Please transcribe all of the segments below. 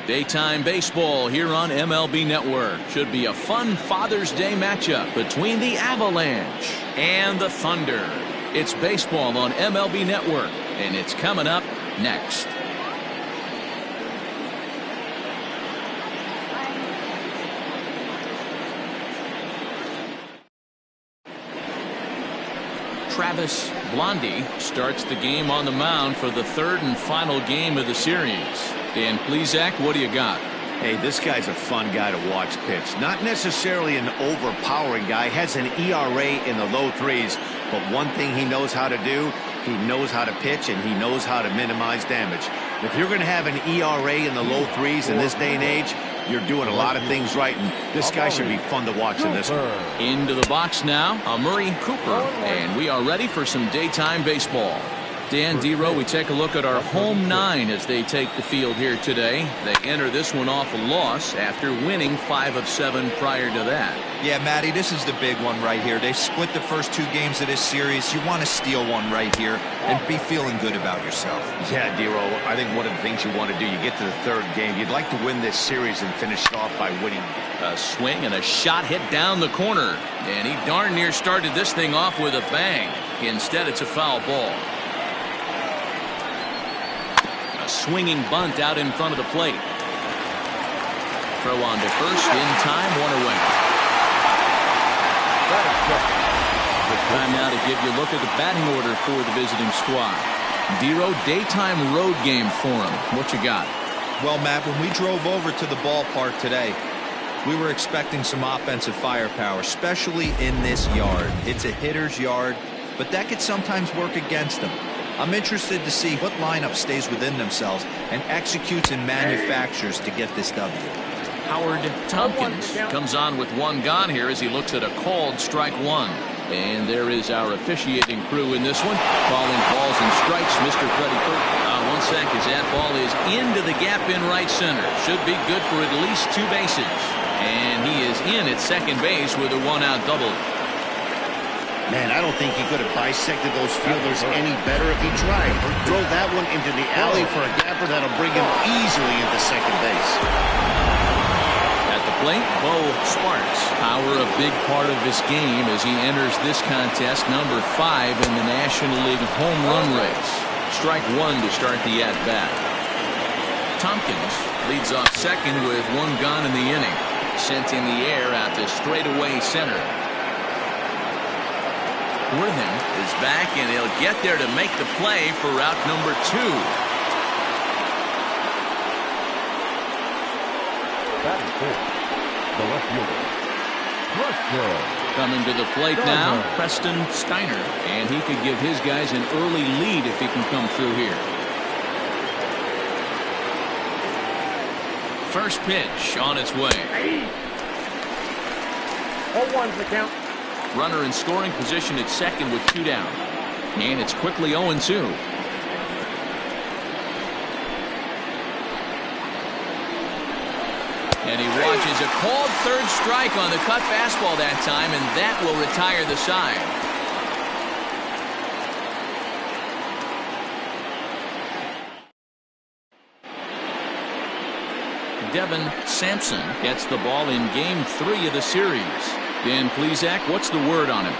Daytime baseball here on MLB Network. Should be a fun Father's Day matchup between the Avalanche and the Thunder. It's baseball on MLB Network, and it's coming up next. Travis Blondie starts the game on the mound for the third and final game of the series. Dan Plesac, what do you got? Hey, this guy's a fun guy to watch pitch. Not necessarily an overpowering guy. Has an ERA in the low threes. But one thing he knows how to do, he knows how to pitch and he knows how to minimize damage. If you're going to have an ERA in the low threes in this day and age, you're doing a lot of things right, and this guy should be fun to watch in this one. Into the box now, Murray Cooper, and we are ready for some daytime baseball. Dan Dero, we take a look at our home nine as they take the field here today. They enter this one off a loss after winning 5 of 7 prior to that. Yeah, Matty, this is the big one right here. They split the first 2 games of this series. You want to steal one right here and be feeling good about yourself. Yeah, Dero, I think one of the things you want to do, you get to the third game, you'd like to win this series and finish off by winning. A swing and a shot hit down the corner, and he darn near started this thing off with a bang. Instead, it's a foul ball. A swinging bunt out in front of the plate. Throw on to first in time, 1 away. Time now to give you a look at the batting order for the visiting squad. Dero, daytime road game for him. What you got? Well, Matt, when we drove over to the ballpark today, we were expecting some offensive firepower, especially in this yard. It's a hitter's yard, but that could sometimes work against them. I'm interested to see what lineup stays within themselves and executes and manufactures to get this W. Howard Tompkins comes on with 1 gone here as he looks at a called strike 1. And there is our officiating crew in this one, calling balls and strikes. Mr. Freddie Kirk. 1 sec as that ball is into the gap in right center. Should be good for at least 2 bases. And he is in at second base with a 1-out double. Man, I don't think he could have bisected those fielders any better if he tried. Throw that one into the alley for a gapper that'll bring him easily into second base. At the plate, Bo Sparks. Power a big part of this game as he enters this contest, number 5 in the National League home run race. Strike 1 to start the at-bat. Tompkins leads off second with 1 gone in the inning. Sent in the air out to straightaway center. Worthing is back, and he'll get there to make the play for route number 2. The left fielder. Coming to the plate now, Preston Steiner, and he could give his guys an early lead if he can come through here. First pitch on its way. 0-1's the count. Runner in scoring position at second with 2 down. And it's quickly 0-2. And he watches a called third strike on the cut fastball that time, and that will retire the side. Devin Sampson gets the ball in game 3 of the series. Dan Plesac, what's the word on him?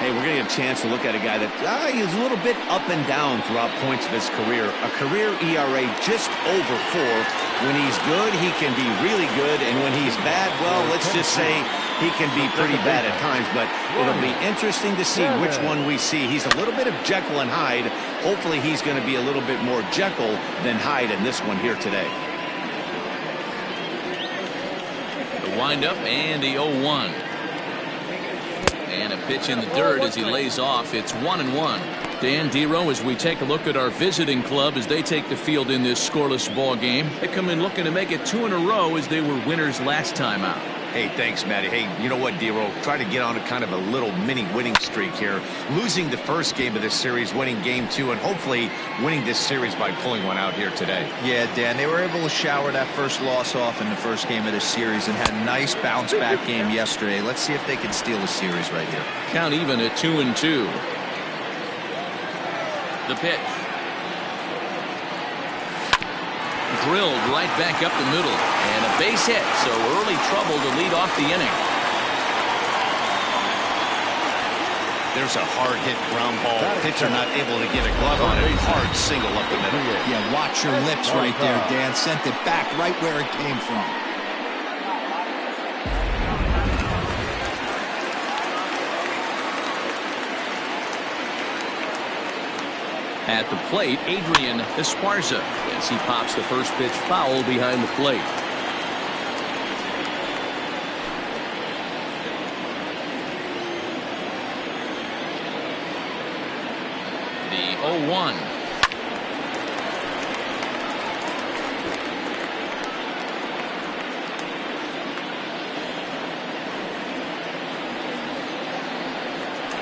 Hey, we're going to get a chance to look at a guy that he's a little bit up and down throughout points of his career. A career ERA just over 4. When he's good, he can be really good. And when he's bad, well, let's just say he can be pretty bad at times. But it'll be interesting to see which one we see. He's a little bit of Jekyll and Hyde. Hopefully he's going to be a little bit more Jekyll than Hyde in this one here today. The windup and the 0-1. And a pitch in the dirt as he lays off. It's 1-1. Dan Dero, as we take a look at our visiting club as they take the field in this scoreless ball game. They come in looking to make it 2 in a row as they were winners last time out. Hey, thanks, Matty. Hey, you know what, Dero? Try to get on a kind of a little mini winning streak here. Losing the first game of this series, winning game 2, and hopefully winning this series by pulling one out here today. Yeah, Dan, they were able to shower that first loss off in the first game of this series and had a nice bounce-back game yesterday. Let's see if they can steal the series right here. Count even at 2-2. The pitch. drilled right back up the middle. And a base hit, so early trouble to lead off the inning. There's a hard-hit ground ball. Pitcher not able to get a glove on it. Hard single up the middle. Yeah, watch your lips right there, Dan. Sent it back right where it came from. At the plate, Adrian Esparza, as he pops the first pitch foul behind the plate. The 0-1.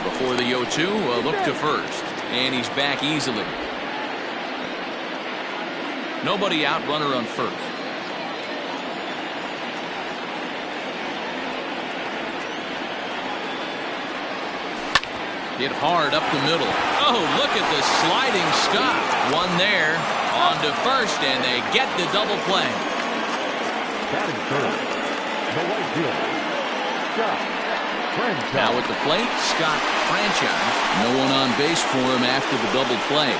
Before the 0-2, a look to first. And he's back easily. Nobody out, runner on first. Hit hard up the middle. Oh, look at the sliding stop. One there, on to first, and they get the double play. Batting third, the right fielder, Scott Franchise. Now at the plate, Scott Franchise. No one on base for him after the double play.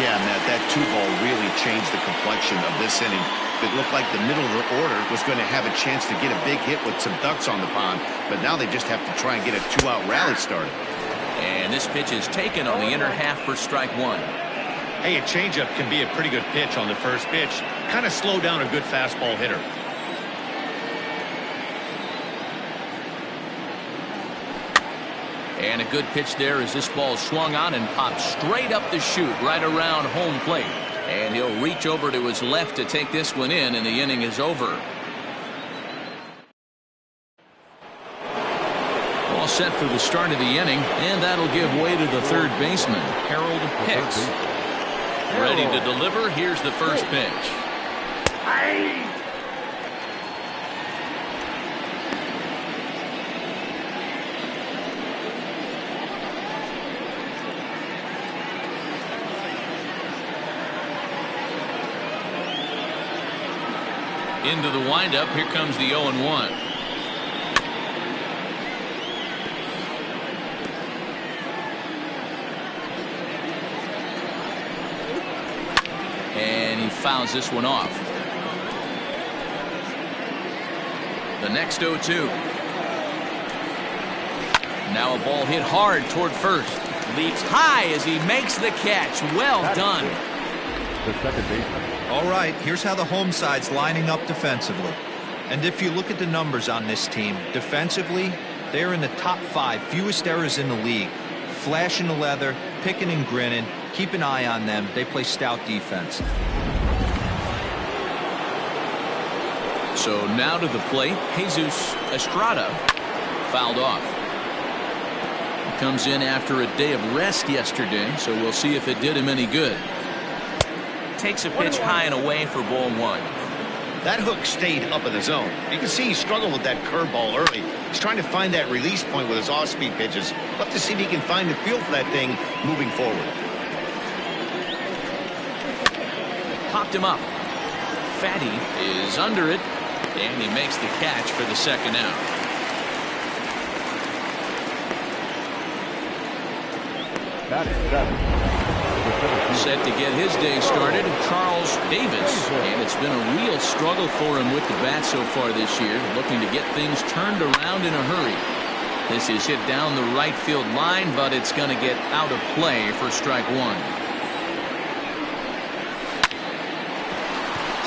Yeah, Matt, that 2-ball really changed the complexion of this inning. It looked like the middle of the order was going to have a chance to get a big hit with some ducks on the pond, but now they just have to try and get a 2-out rally started. And this pitch is taken on the inner half for strike one. Hey, a changeup can be a pretty good pitch on the first pitch. Kind of slow down a good fastball hitter. And a good pitch there as this ball swung on and popped straight up the chute right around home plate. And he'll reach over to his left to take this one in, and the inning is over. All set for the start of the inning, and that'll give way to the third baseman, Harold Hicks. Ready to deliver. Here's the first pitch. Into the windup. Here comes the 0-1. And he fouls this one off. The next 0-2. Now a ball hit hard toward first. Leaps high as he makes the catch. Well done. The second baseman. All right, here's how the home side's lining up defensively. And if you look at the numbers on this team, defensively, they're in the top 5 fewest errors in the league. Flashing the leather, picking and grinning, keep an eye on them. They play stout defense. So now to the plate, Jesus Estrada fouled off. He comes in after a day of rest yesterday, so we'll see if it did him any good. Takes a pitch high and away for ball one. That hook stayed up in the zone. You can see he struggled with that curveball early. He's trying to find that release point with his off-speed pitches. Love to see if he can find the feel for that thing moving forward. Popped him up. Fatty is under it, and he makes the catch for the second out. Batting seven. Set to get his day started, Charles Davis. And it's been a real struggle for him with the bat so far this year, looking to get things turned around in a hurry. This is hit down the right field line, but it's going to get out of play for strike one.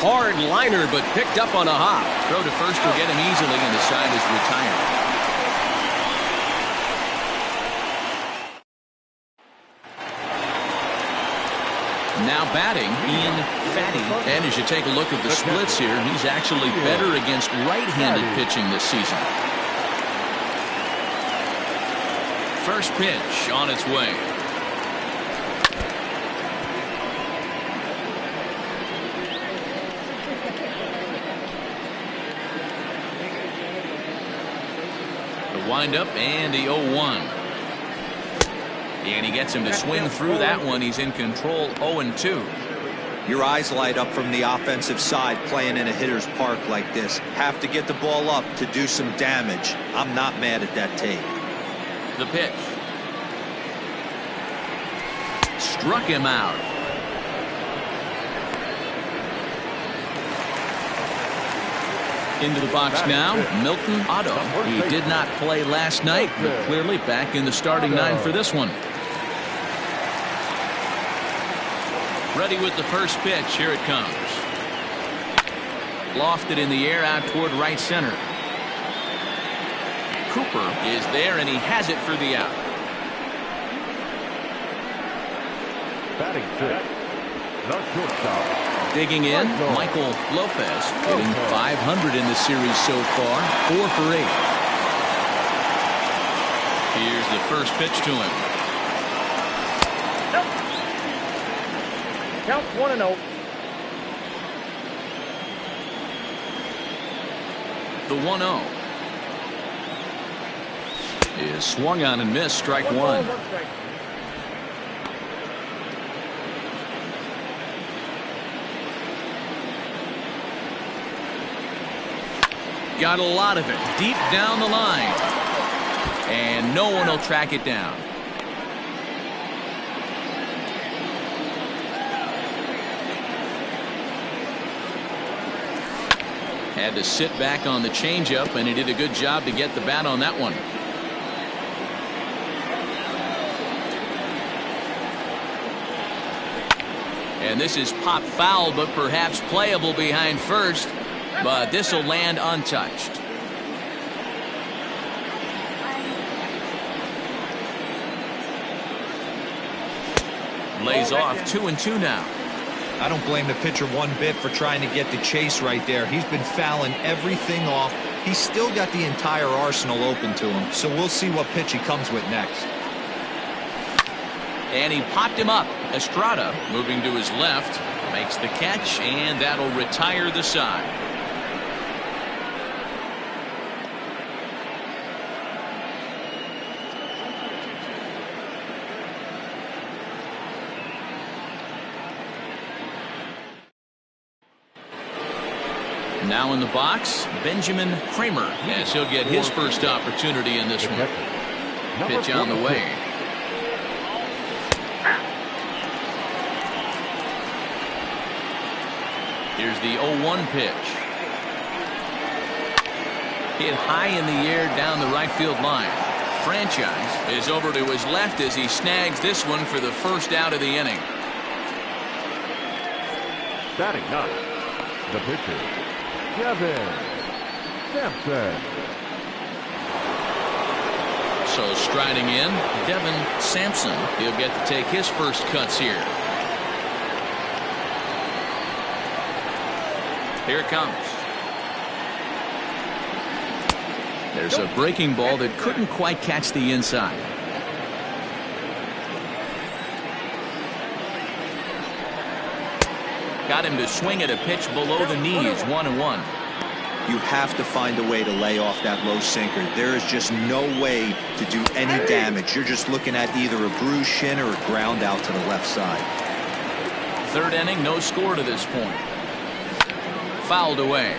Hard liner, but picked up on a hop. Throw to first will get him easily, and the side is retired. Now batting, Ian Fatty. And as you take a look at the splits here, he's actually better against right-handed pitching this season. First pitch on its way. The windup and the 0-1. And he gets him to swing through that one. He's in control, 0-2. Your eyes light up from the offensive side playing in a hitter's park like this. Have to get the ball up to do some damage. I'm not mad at that tape. The pitch. Struck him out. Into the box now, Milton Otto. He did not play last night, but clearly back in the starting nine for this one. Ready with the first pitch. Here it comes. Lofted in the air out toward right center. Cooper is there, and he has it for the out. Batting six, the shortstop. Digging in, Michael Lopez, hitting .500 in the series so far, 4 for 8. Here's the first pitch to him. Count 1-0. The 1-0 is swung on and missed. Strike one. Got a lot of it deep down the line, and no one will track it down. Had to sit back on the changeup, and he did a good job to get the bat on that one. And this is pop foul, but perhaps playable behind first. But this will land untouched. Lays off 2-2 now. I don't blame the pitcher one bit for trying to get the chase right there. He's been fouling everything off. He's still got the entire arsenal open to him. So we'll see what pitch he comes with next. And he popped him up. Estrada moving to his left. Makes the catch, and that'll retire the side. Now in the box, Benjamin Kramer, as he'll get his first opportunity in this one. Pitch on the way. Here's the 0-1 pitch. Hit high in the air down the right field line. Franchise is over to his left as he snags this one for the first out of the inning. Batting ninth, the pitcher, Devin Sampson. So striding in, Devin Sampson. He'll get to take his first cuts here. Here it comes. There's a breaking ball that couldn't quite catch the inside. Got him to swing at a pitch below the knees, 1-1. You have to find a way to lay off that low sinker. There is just no way to do any damage. You're just looking at either a bruised shin or a ground out to the left side. Third inning, no score to this point. Fouled away.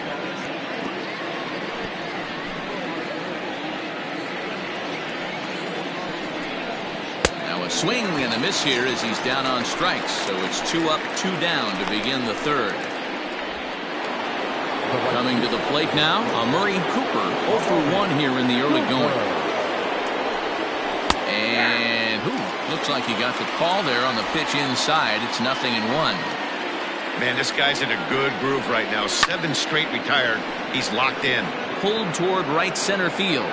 Now a swing and a miss here as he's down on strikes. So it's 2 up, 2 down to begin the third. Coming to the plate now, Murray Cooper, 0 for 1 here in the early going. And looks like he got the call there on the pitch inside. It's 0-1. Man, this guy's in a good groove right now. 7 straight retired. He's locked in. Pulled toward right center field.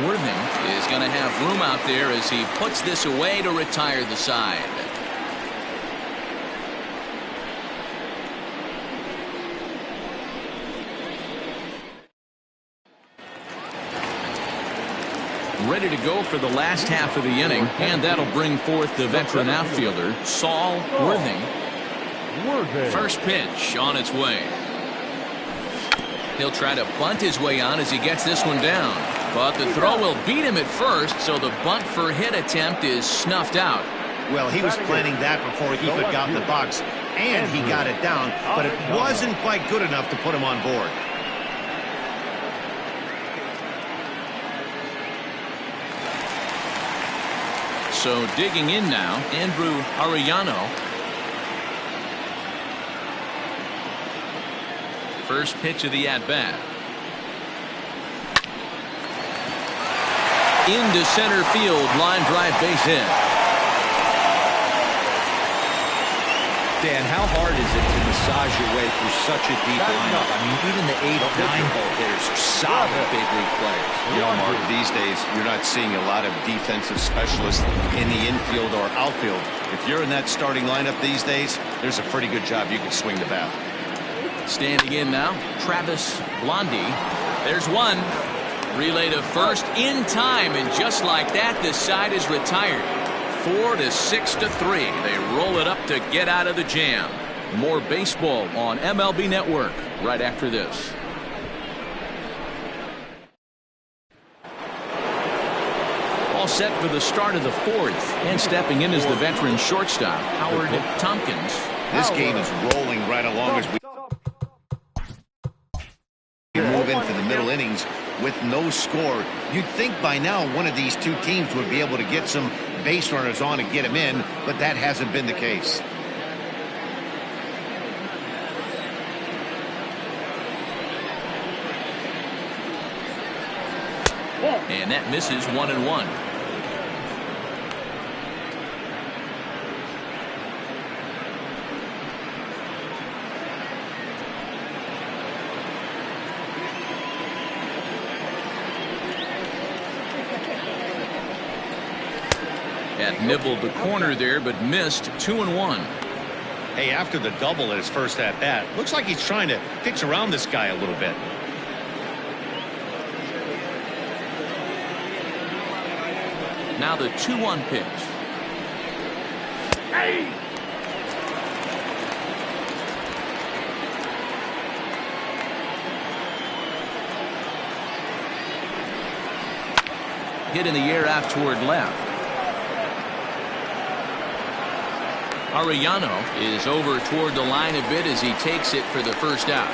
Worthing is going to have room out there as he puts this away to retire the side. Ready to go for the last half of the inning, and that'll bring forth the veteran outfielder, Saul Worthing. First pitch on its way. He'll try to bunt his way on as he gets this one down. But the throw will beat him at first, so the bunt for hit attempt is snuffed out. Well, he was planning that before he even got in the box, and he got it down, but it wasn't quite good enough to put him on board. So digging in now, Andrew Arellano. First pitch of the at-bat. Into center field, line drive, base hit. Dan, how hard is it to massage your way through such a deep lineup? I mean, even the 8, 9-hole hitters are solid big league players. You know, Mark, these days, you're not seeing a lot of defensive specialists in the infield or outfield. If you're in that starting lineup these days, there's a pretty good job you can swing the bat. Standing in now, Travis Blondie. There's one. Relay to first in time, and just like that, the side is retired. 4-6-3. They roll it up to get out of the jam. More baseball on MLB Network right after this. All set for the start of the fourth, and stepping in is the veteran shortstop, Howard Tompkins. This game is rolling right along as we move into the middle innings with no score. You'd think by now one of these two teams would be able to get some base runners on and get them in, but that hasn't been the case. And that misses 1-1. Had nibbled the corner there, but missed 2-1. Hey, after the double at his first at-bat, looks like he's trying to pitch around this guy a little bit. Now the 2-1 pitch. Hey! Hit in the air out toward left. Arellano is over toward the line a bit as he takes it for the first out.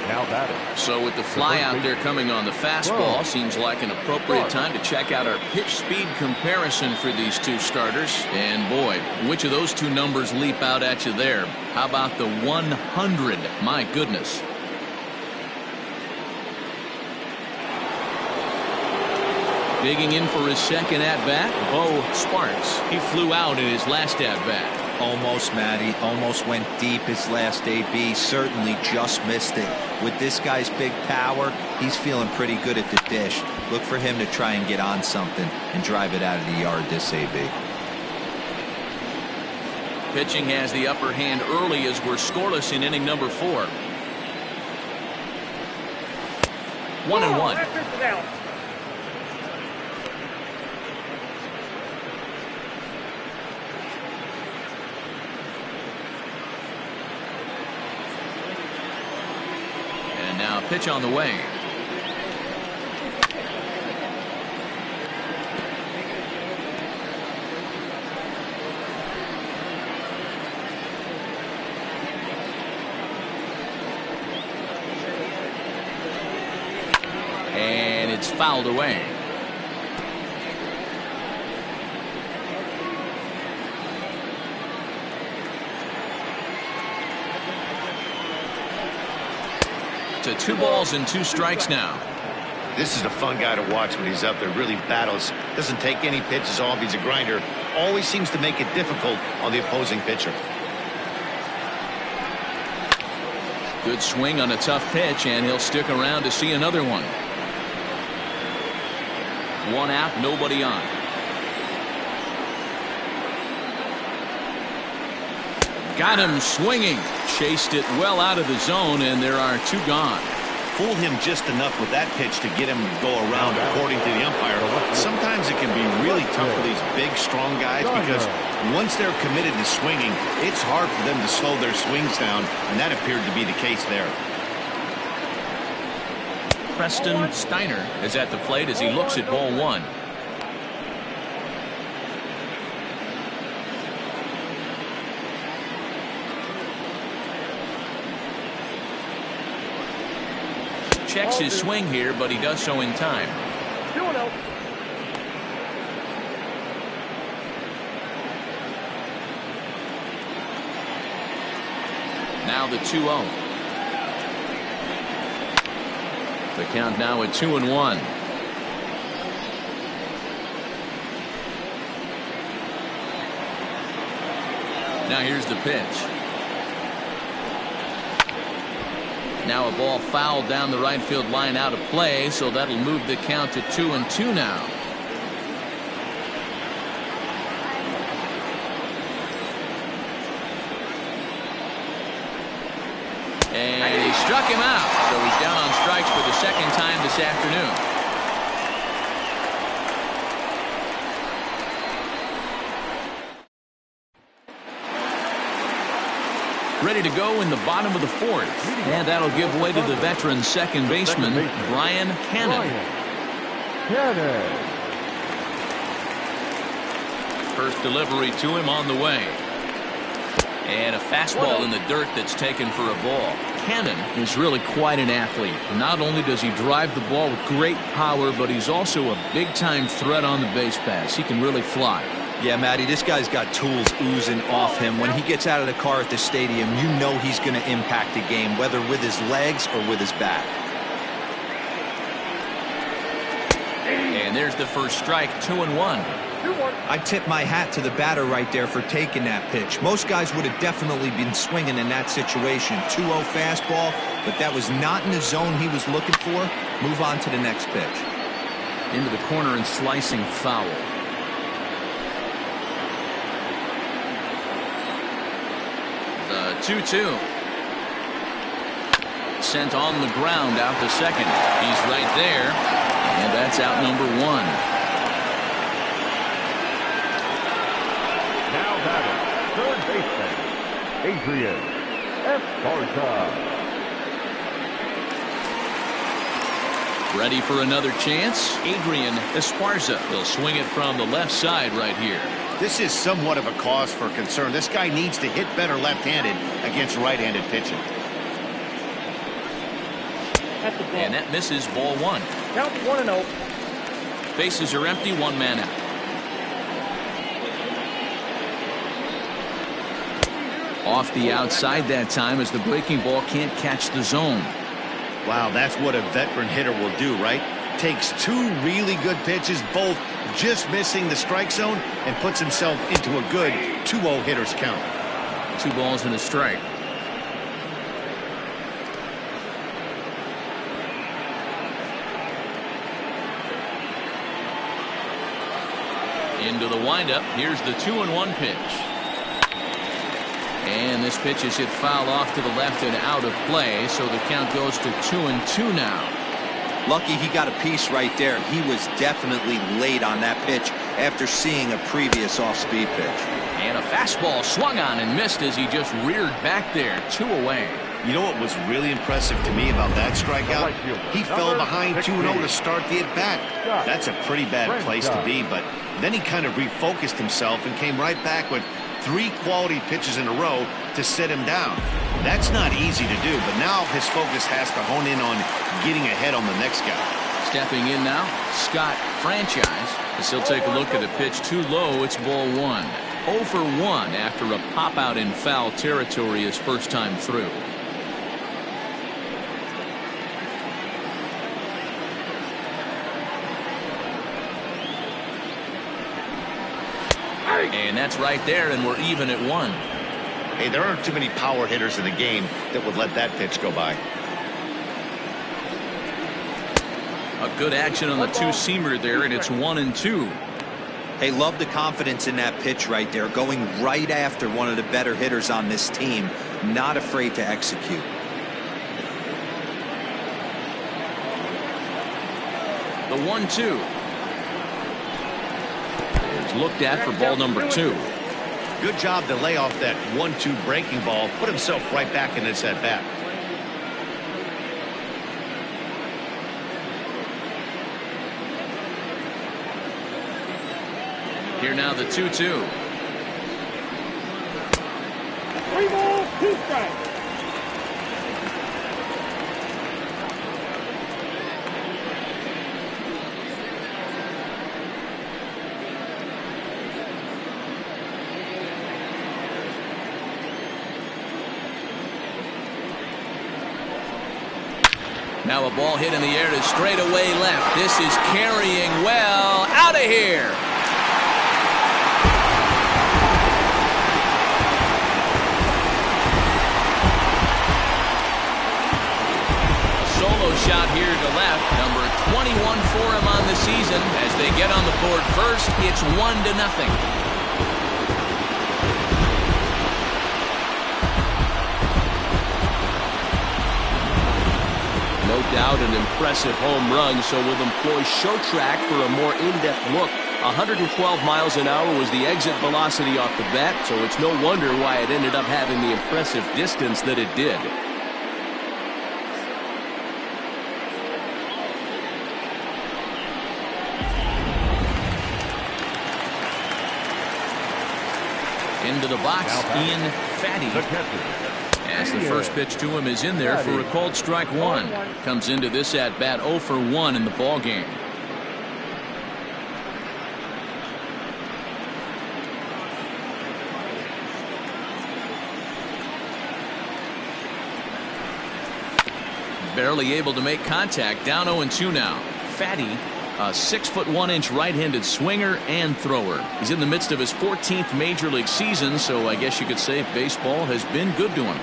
Now batting. So with the fly out there coming on the fastball, seems like an appropriate time to check out our pitch speed comparison for these two starters. And boy, which of those two numbers leap out at you there? How about the 100? My goodness. Digging in for his second at-bat, Bo Sparks. He flew out in his last at-bat. Almost, Matty. Almost went deep his last AB. Certainly just missed it. With this guy's big power, he's feeling pretty good at the dish. Look for him to try and get on something and drive it out of the yard this AB. Pitching has the upper hand early as we're scoreless in inning number 4. 1-1. Now pitch on the way. And it's fouled away. To 2 balls and 2 strikes now. This is a fun guy to watch when he's up there. Really battles. Doesn't take any pitches off. He's a grinder. Always seems to make it difficult on the opposing pitcher. Good swing on a tough pitch, and he'll stick around to see another one. 1 out, nobody on. Got him swinging. Chased it well out of the zone, and there are 2 gone. Fooled him just enough with that pitch to get him to go around according to the umpire. Sometimes it can be really tough for these big, strong guys because once they're committed to swinging, it's hard for them to slow their swings down, and that appeared to be the case there. Preston Steiner is at the plate as he looks at ball 1. checks his swing here, but he does so in time. 2-0. Now the 2-0. The count now at 2-1. Now here's the pitch. Now a ball fouled down the right field line out of play, so that'll move the count to 2-2 now. And he struck him out, so he's down on strikes for the second time this afternoon. Ready to go in the bottom of the fourth, and that'll give way to the veteran second baseman, Brian Cannon. First delivery to him on the way. And a fastball in the dirt that's taken for a ball. Cannon is really quite an athlete. Not only does he drive the ball with great power, but he's also a big-time threat on the base pass. He can really fly. Yeah, Matty, this guy's got tools oozing off him. When he gets out of the car at the stadium, you know he's going to impact the game, whether with his legs or with his bat. And there's the first strike, 2-1. I tip my hat to the batter right there for taking that pitch. Most guys would have definitely been swinging in that situation. 2-0 fastball, but that was not in the zone he was looking for. Move on to the next pitch. Into the corner and slicing foul. The 2-2. Sent on the ground out to second. He's right there, and that's out number one. Now batting, third baseman, Adrian Esparza. Ready for another chance? Adrian Esparza will swing it from the left side right here. This is somewhat of a cause for concern. This guy needs to hit better left-handed against right-handed pitching. And that misses, ball one. Count 1-0. Bases are empty, one man out. Off the outside that time as the breaking ball can't catch the zone. Wow, that's what a veteran hitter will do, right? Takes two really good pitches, both just missing the strike zone, and puts himself into a good 2-0 hitter's count. 2 balls and a strike. Into the windup. Here's the 2-1 pitch. And this pitch is hit foul off to the left and out of play, so the count goes to 2-2 now. Lucky he got a piece right there. He was definitely late on that pitch after seeing a previous off-speed pitch. And a fastball swung on and missed as he just reared back there. 2 away. You know what was really impressive to me about that strikeout? He fell behind 2-0 to start the at-bat. That's a pretty bad place to be, but then he kind of refocused himself and came right back with 3 quality pitches in a row to set him down. That's not easy to do, but now his focus has to hone in on getting ahead on the next guy. Stepping in now, Scott Franchise. As he'll take a look at a pitch too low, it's ball 1. 0 for 1 after a pop-out in foul territory his first time through. And that's right there, and we're even at 1. Hey, there aren't too many power hitters in the game that would let that pitch go by. A good action on the 2-seamer there, and it's 1-2. Hey, love the confidence in that pitch right there, going right after one of the better hitters on this team, not afraid to execute. The 1-2 is looked at for ball number 2. Good job to lay off that 1-2 breaking ball, put himself right back in this at-bat. Here now the 2-2. 3 balls, 2 strikes. Now a ball hit in the air to straightaway left. This is carrying well. Out of here. Solo shot here to left. Number 21 for him on the season. As they get on the board first, it's 1-0. No doubt an impressive home run, so we'll employ show track for a more in-depth look. 112 miles an hour was the exit velocity off the bat, so it's no wonder why it ended up having the impressive distance that it did. Into the box, Ian Fatty. As the first pitch to him is in there for a called strike one. Comes into this at bat 0 for 1 in the ball game. Barely able to make contact. Down 0-2 now. Fatty, a 6'1" right-handed swinger and thrower. He's in the midst of his 14th major league season, so I guess you could say baseball has been good to him.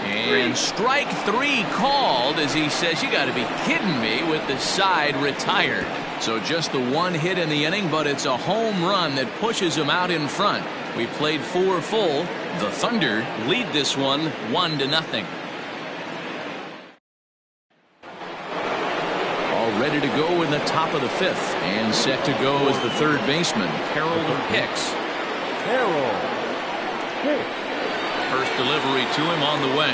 And strike 3 called as he says, you got to be kidding me, with the side retired. So just the one hit in the inning, but it's a home run that pushes him out in front. We played 4 full. The Thunder lead this one 1-0. All ready to go in the top of the 5th, and set to go is the third baseman, Harold Hicks. Harold Hicks. First delivery to him on the way.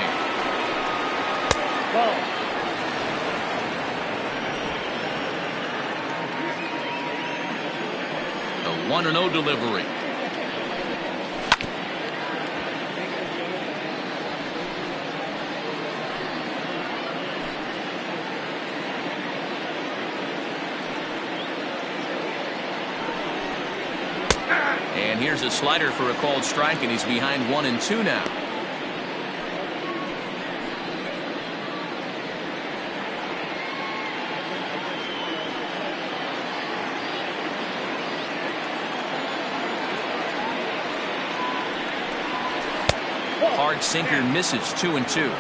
The 1-0 delivery. And here's a slider for a called strike, and he's behind 1-2 now. Hard sinker misses, 2-2.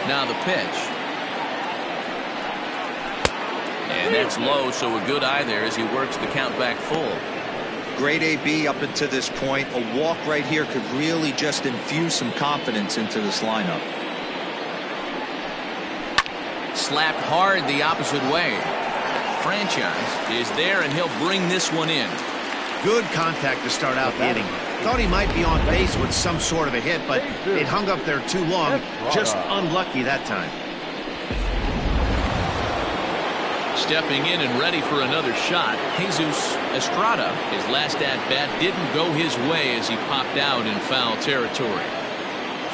Now the pitch. And that's low, so a good eye there as he works the count back full. Great AB up until this point. A walk right here could really just infuse some confidence into this lineup. Slapped hard the opposite way. Franchise is there, and he'll bring this one in. Good contact to start out the inning. Thought he might be on base with some sort of a hit, but it hung up there too long. Just unlucky that time. Stepping in and ready for another shot, Jesus Estrada. His last at-bat didn't go his way as he popped out in foul territory.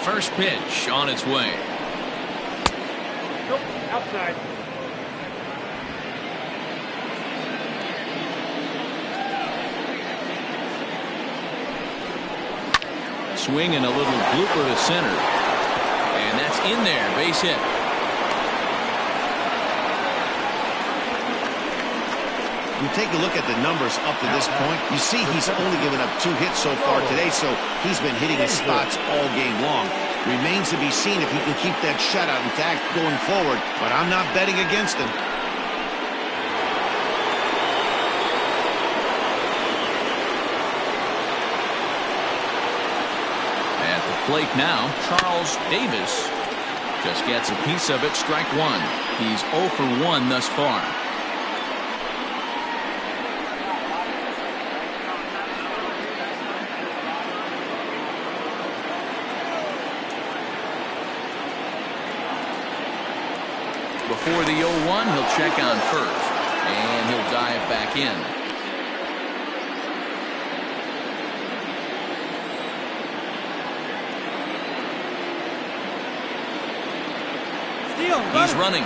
First pitch on its way. Nope, outside. Swing and a little blooper to center. And that's in there, base hit. You take a look at the numbers up to this point, you see he's only given up 2 hits so far today, so he's been hitting his spots all game long. Remains to be seen if he can keep that shutout intact going forward, but I'm not betting against him. At the plate now, Charles Davis just gets a piece of it, strike 1. He's 0 for 1 thus far. Before the 0-1, he'll check on first, and he'll dive back in. He's running.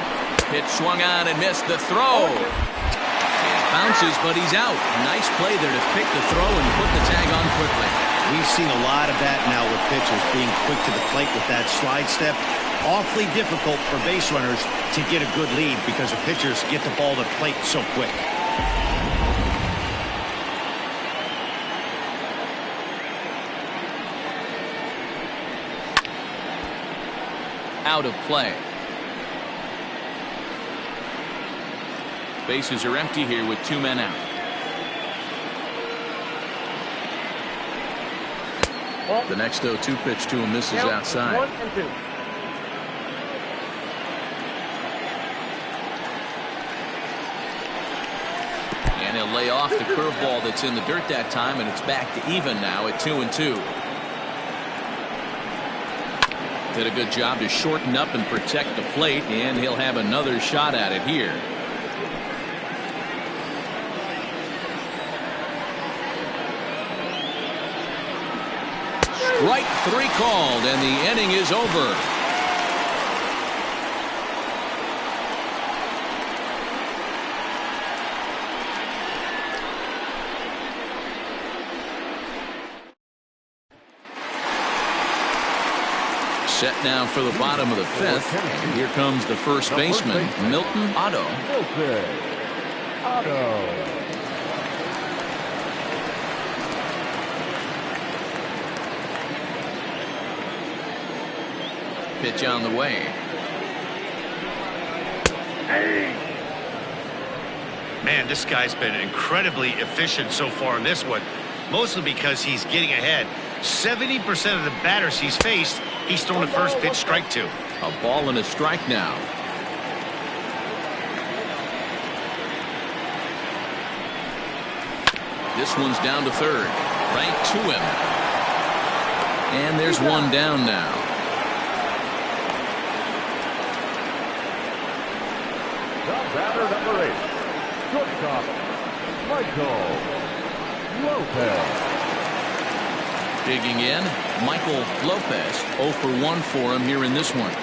Pitch swung on and missed the throw. It bounces, but he's out. Nice play there to pick the throw and put the tag on quickly. We've seen a lot of that now with pitchers being quick to the plate with that slide step. Awfully difficult for base runners to get a good lead because the pitchers get the ball to the plate so quick. Out of play. Bases are empty here with 2 men out. The next 0-2 pitch to him misses outside. 1 and 2. And he'll lay off the curveball that's in the dirt that time, and it's back to even now at 2-2. Did a good job to shorten up and protect the plate, and he'll have another shot at it here. Strike 3 called, and the inning is over. Set now for the bottom of the 5th, and here comes the first baseman, Milton Otto. Pitch on the way. Man, this guy's been incredibly efficient so far in this one, mostly because he's getting ahead. 70% of the batters he's faced, he's thrown the first pitch strike to. A ball and a strike now. This one's down to third. Right to him. And there's one down now. The batter number 8, shortstop, Michael Lopez. Digging in, Michael Lopez. 0 for 1 for him here in this one.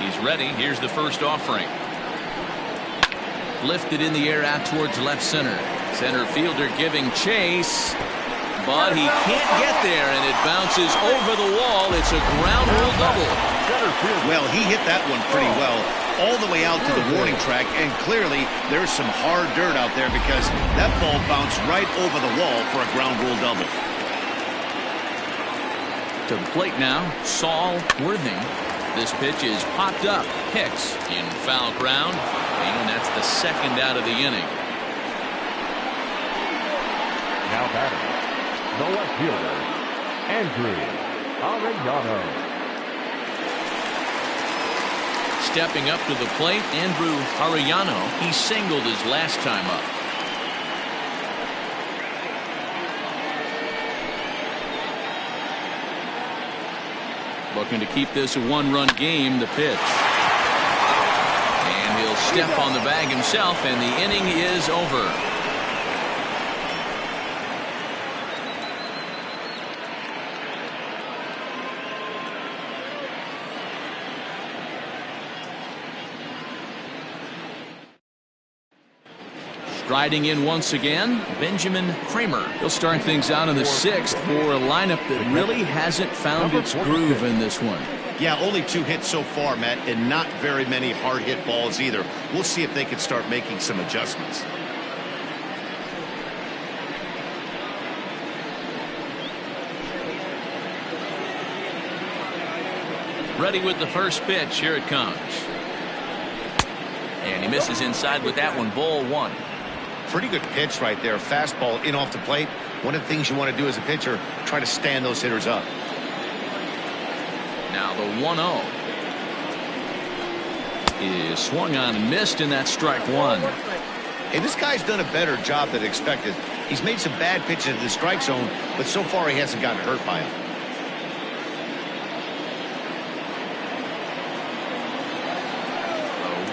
He's ready. Here's the first offering. Lifted in the air out towards left center. Center fielder giving chase. But he can't get there, and it bounces over the wall. It's a ground rule double. Well, he hit that one pretty well all the way out to the warning track, and clearly there's some hard dirt out there because that ball bounced right over the wall for a ground rule double. To the plate now, Saul Worthing. This pitch is popped up. Hicks in foul ground, and that's the second out of the inning. Now batting, the left fielder, Andrew Arellano. Stepping up to the plate, Andrew Arellano. He singled his last time up. Looking to keep this a one-run game. The pitch. And he'll step on the bag himself, and the inning is over. Riding in once again, Benjamin Kramer. He'll start things out in the 6th for a lineup that really hasn't found its groove in this one. Yeah, only 2 hits so far, Matt, and not very many hard hit balls either. We'll see if they can start making some adjustments. Ready with the first pitch. Here it comes. And he misses inside with that one. Ball 1. Pretty good pitch right there. Fastball in off the plate. One of the things you want to do as a pitcher, try to stand those hitters up. Now the 1-0 is swung on and missed, and that's strike 1. Hey, this guy's done a better job than expected. He's made some bad pitches in the strike zone, but so far he hasn't gotten hurt by them.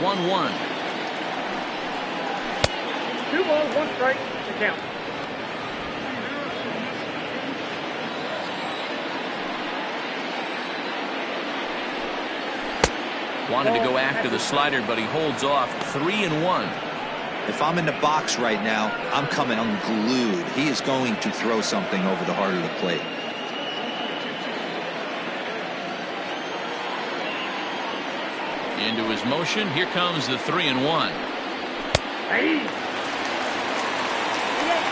1-1. 2 balls, 1 strike to count. Wanted to go after the slider, but he holds off. 3-1. If I'm in the box right now, I'm coming unglued. He is going to throw something over the heart of the plate. Into his motion. Here comes the 3-1. Hey.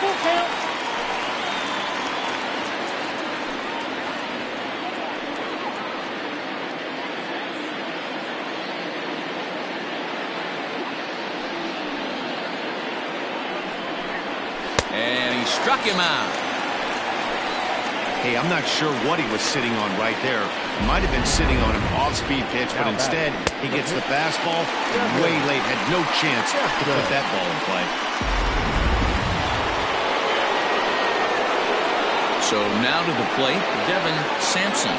Full count. And he struck him out. Hey, I'm not sure what he was sitting on right there. He might have been sitting on an off-speed pitch, but instead he gets the fastball way late. Had no chance to put that ball in play. So now to the plate, Devin Sampson.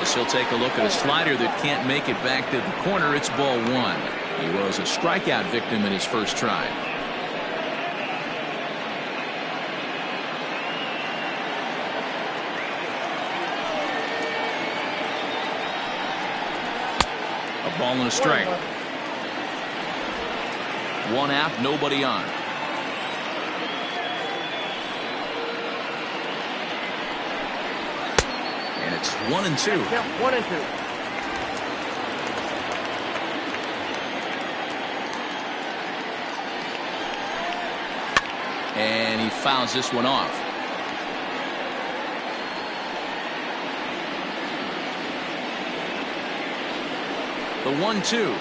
As he'll take a look at a slider that can't make it back to the corner. It's ball one. He was a strikeout victim in his first try. A ball and a strike. One out, nobody on. And it's 1-2. Count 1-2. And he fouls this one off. The 1-2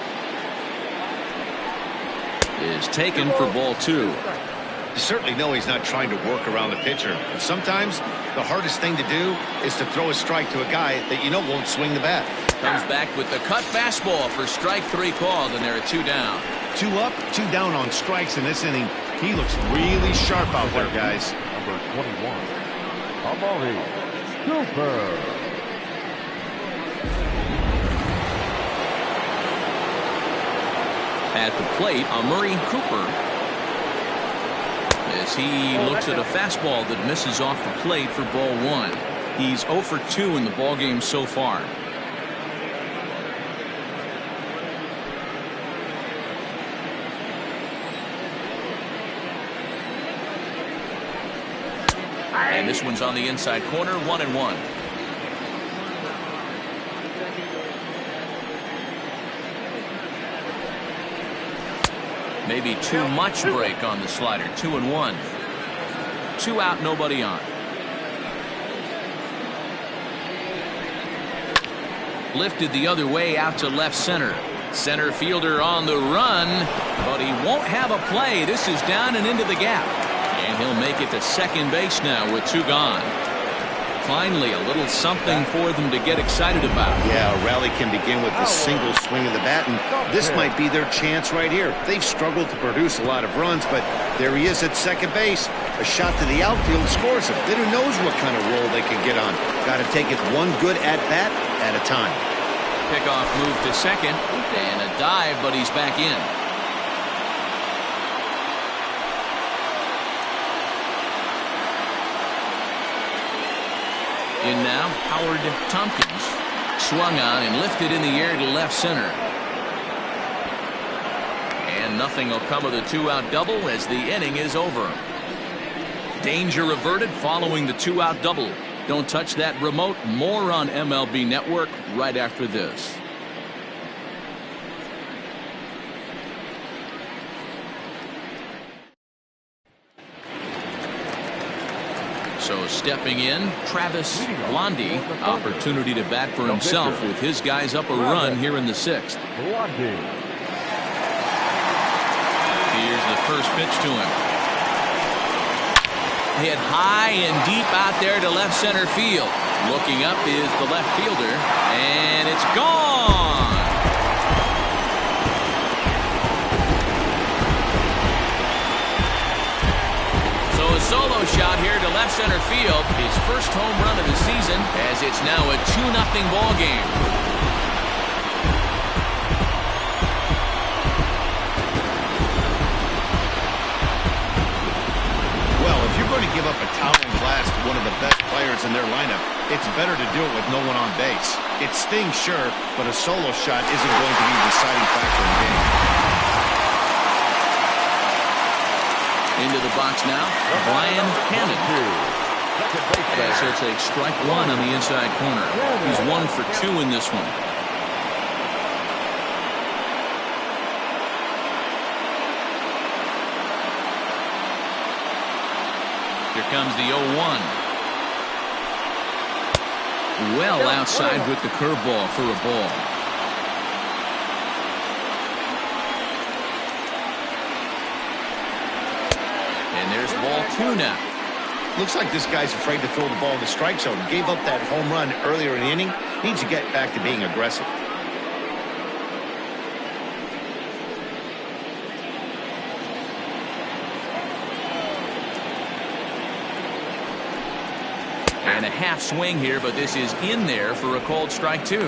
is taken for ball two. You certainly know he's not trying to work around the pitcher. But sometimes the hardest thing to do is to throw a strike to a guy that you know won't swing the bat. Comes back with the cut fastball for strike three called, and there are two down. 2 up, 2 down on strikes in this inning. He looks really sharp out there, guys. Number 21. Amari Cooper. At the plate, Amari Cooper, as he looks at a fastball that misses off the plate for ball one. He's 0 for 2 in the ballgame so far. And this one's on the inside corner, 1-1. Maybe too much break on the slider. 2-1. 2 out, nobody on. Lifted the other way out to left center. Center fielder on the run, but he won't have a play. This is down and into the gap. And he'll make it to second base now with 2 gone. Finally, a little something for them to get excited about. Yeah, a rally can begin with a single swing of the bat, and this might be their chance right here. They've struggled to produce a lot of runs, but there he is at second base. A shot to the outfield scores him. Then who knows what kind of roll they can get on. Got to take it one good at-bat at a time. Pickoff move to second, and a dive, but he's back in. In now, Howard Tompkins. Swung on and lifted in the air to left center. And nothing will come of the 2-out double as the inning is over. Danger averted following the 2-out double. Don't touch that remote. More on MLB Network right after this. So stepping in, Travis Blondie. Opportunity to bat for himself with his guys up a run here in the 6th. Here's the first pitch to him. Hit high and deep out there to left center field. Looking up is the left fielder, and it's gone. So a solo shot here to left center field. His first home run of the season, as it's now a 2-0 ball game. Well, if you're going to give up a towering blast to one of the best players in their lineup, it's better to do it with no one on base. It stings, sure, but a solo shot isn't going to be the deciding factor in the game. Into the box now, Brian Hannon. As he'll take strike one on the inside corner. He's 1 for 2 in this one. Here comes the 0-1. Well outside with the curveball for a ball. And there's ball 2 now. Looks like this guy's afraid to throw the ball in the strike zone. Gave up that home run earlier in the inning. Needs to get back to being aggressive. And a half swing here, but this is in there for a called strike 2.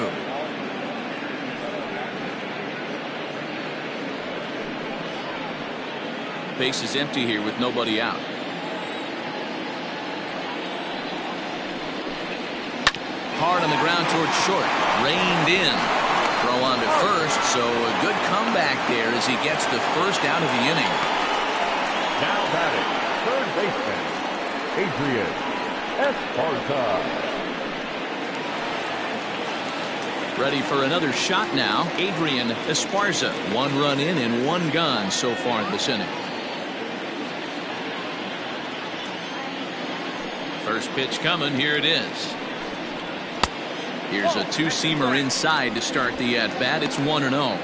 Base is empty here with nobody out. Hard on the ground towards short. Reined in. Throw on to first, so a good comeback there as he gets the first out of the inning. Now batting, third baseman, Adrian Esparza. Ready for another shot now. Adrian Esparza. 1 run in and 1 gone so far in this inning. First pitch coming. Here it is. Here's a 2-seamer inside to start the at-bat. It's 1-0.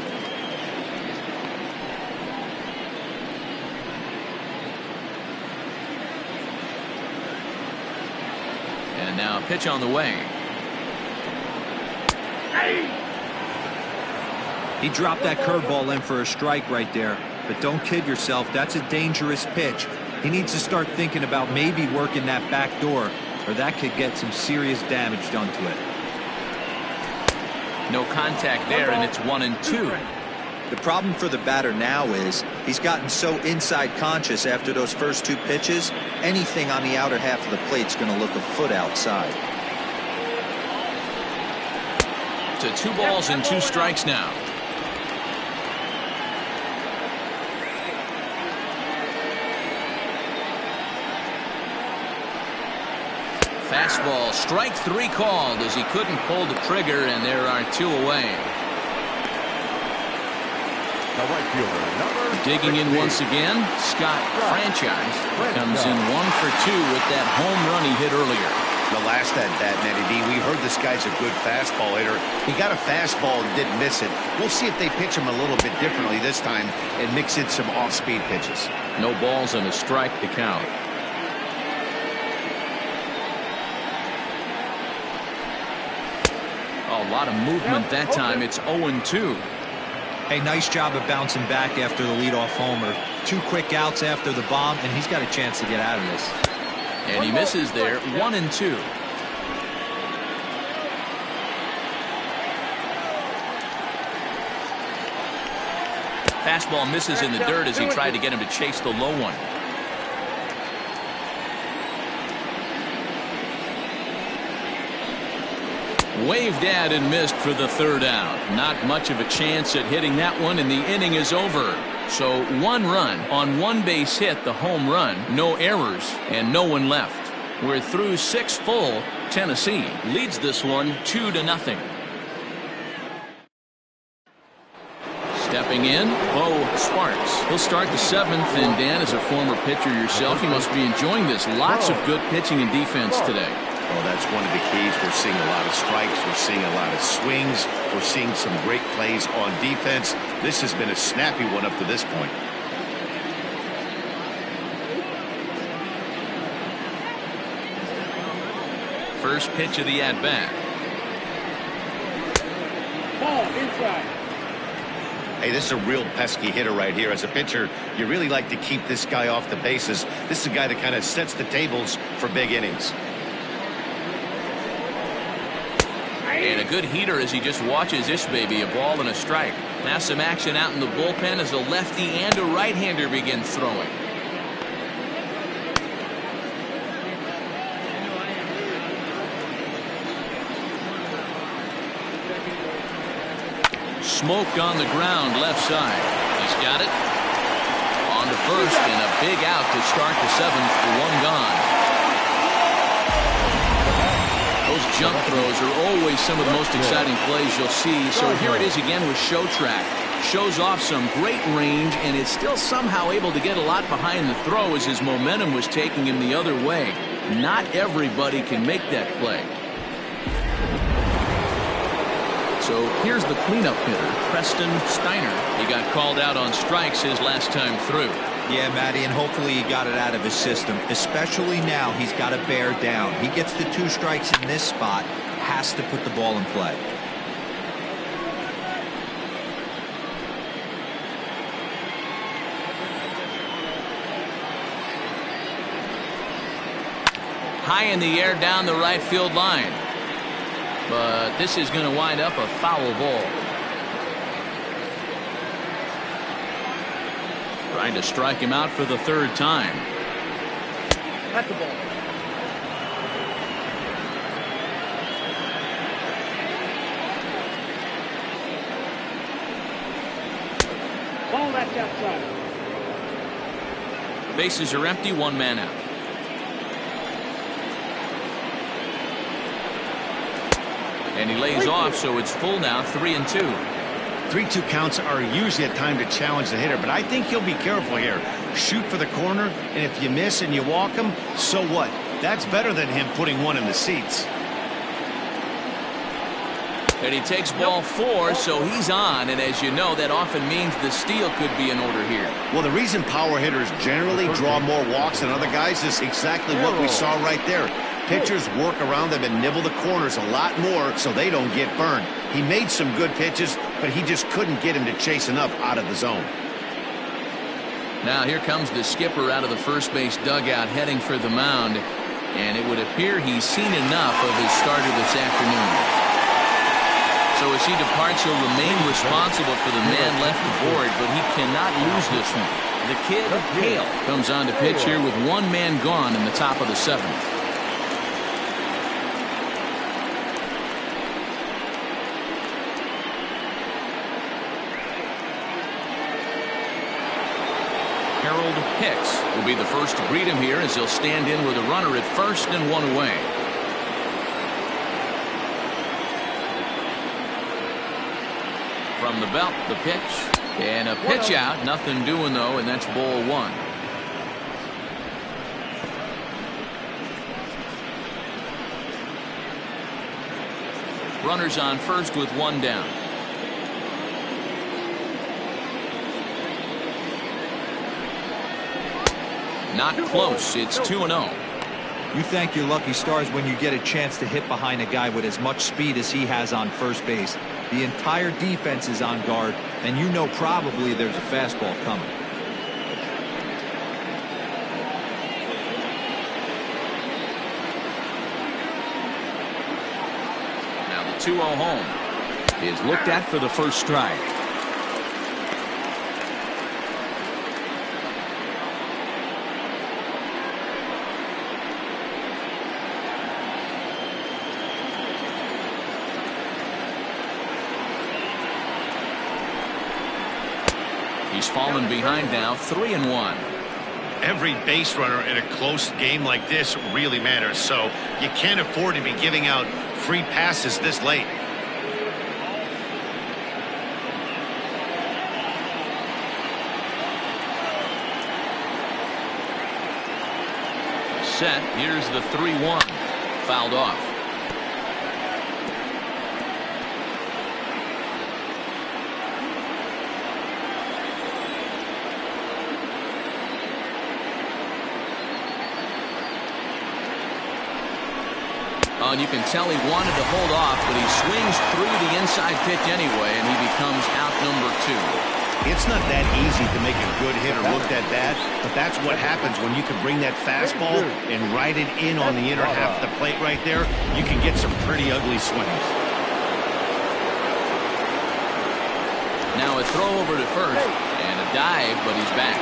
And now a pitch on the way. He dropped that curveball in for a strike right there. But don't kid yourself, that's a dangerous pitch. He needs to start thinking about maybe working that back door, or that could get some serious damage done to it. No contact there, and it's 1-2. The problem for the batter now is he's gotten so inside conscious after those first 2 pitches, anything on the outer half of the plate's going to look a foot outside. To 2 balls and 2 strikes now. Fastball, strike 3 called as he couldn't pull the trigger, and there are 2 away. The right fielder, number Digging in 60. once again, Scott Franchise comes in 1 for 2 with that home run he hit earlier. The last at-bat, Nettie D, we heard this guy's a good fastball hitter. He got a fastball and didn't miss it. We'll see if they pitch him a little bit differently this time and mix in some off-speed pitches. No balls and a strike to count. A lot of movement that time. It's 0-2. Hey, nice job of bouncing back after the leadoff homer. 2 quick outs after the bomb, and he's got a chance to get out of this. And he misses there. 1-2. Fastball misses in the dirt as he tried to get him to chase the low one. Waved at and missed for the 3rd out. Not much of a chance at hitting that one, and the inning is over. So 1 run on 1 base hit, the home run, no errors, and no one left. We're through 6 full. Tennessee leads this one 2-0. Stepping in, Bo Sparks. He'll start the 7th, and Dan, as a former pitcher yourself, you must be enjoying this. Lots of good pitching and defense today. Well, that's one of the keys. We're seeing a lot of strikes. We're seeing a lot of swings. We're seeing some great plays on defense. This has been a snappy one up to this point. First pitch of the at-bat. Ball inside. Hey, this is a real pesky hitter right here. As a pitcher, you really like to keep this guy off the bases. This is a guy that kind of sets the tables for big innings. And a good heater as he just watches this baby, a ball and a strike. Now some action out in the bullpen as a lefty and a right-hander begin throwing. smoke on the ground left side. He's got it. On to first and a big out to start the seventh for one gone. Those jump throws are always some of the most exciting plays you'll see. So here it is again with Show Track. Shows off some great range and is still somehow able to get a lot behind the throw as his momentum was taking him the other way. Not everybody can make that play. So here's the cleanup hitter, Preston Steiner. He got called out on strikes his last time through. Yeah, Matty, and hopefully he got it out of his system. Especially now, he's got to bear down. He gets the 2 strikes in this spot, has to put the ball in play. High in the air down the right field line. But this is going to wind up a foul ball. Trying to strike him out for the 3rd time. At the ball. Ball that's outside. Bases are empty, 1 man out. And he lays off, so it's full now, 3-2. 3-2 counts are usually a time to challenge the hitter, but I think he'll be careful here. Shoot for the corner, and if you miss and you walk him, so what? That's better than him putting one in the seats. And he takes ball 4, so he's on, and as you know, that often means the steal could be in order here. Well, the reason power hitters generally draw more walks than other guys is exactly what we saw right there. Pitchers work around them and nibble the corners a lot more so they don't get burned. He made some good pitches, but he just couldn't get him to chase enough out of the zone. Now here comes the skipper out of the first base dugout heading for the mound, and it would appear he's seen enough of his starter this afternoon. So as he departs, he'll remain responsible for the man left aboard, but he cannot lose this one. The kid, Hale, comes on to pitch here with 1 man gone in the top of the 7th. Hicks will be the first to greet him here as he'll stand in with a runner at first and 1 away. From the belt, the pitch, and a pitch out. Nothing doing, though, and that's ball 1. Runners on first with 1 down. Not close. It's 2-0. You thank your lucky stars when you get a chance to hit behind a guy with as much speed as he has on first base. The entire defense is on guard, and you know probably there's a fastball coming. Now the 2-0 home is looked at for the first strike. He's fallen behind now, 3-1. Every base runner in a close game like this really matters, so you can't afford to be giving out free passes this late. Set. Here's the 3-1. Fouled off. Oh, and you can tell he wanted to hold off, but he swings through the inside pitch anyway, and he becomes out number 2. It's not that easy to make a good hitter look that bad, but that's what happens when you can bring that fastball and ride it in on the inner half of the plate right there. You can get some pretty ugly swings. Now a throw over to first, and a dive, but he's back.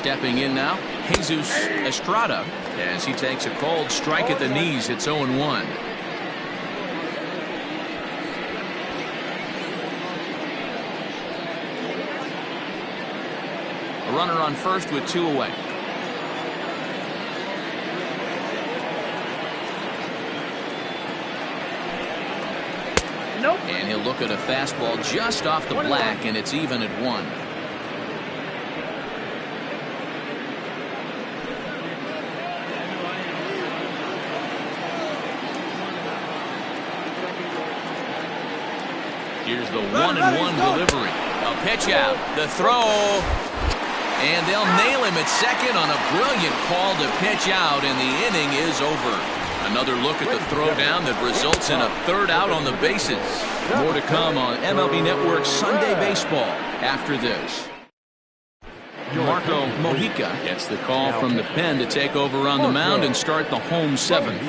Stepping in now, Jesus Estrada, as he takes a cold strike at the knees. It's 0-1. A runner on first with 2 away. Nope. And he'll look at a fastball just off the black, and it's even at 1. Here's the 1-1 delivery. A pitch out. The throw. And they'll nail him at second on a brilliant call to pitch out, and the inning is over. Another look at the throwdown that results in a third out on the bases. More to come on MLB Network's Sunday Baseball after this. Marco Mojica gets the call from the pen to take over on the mound and start the home 7th.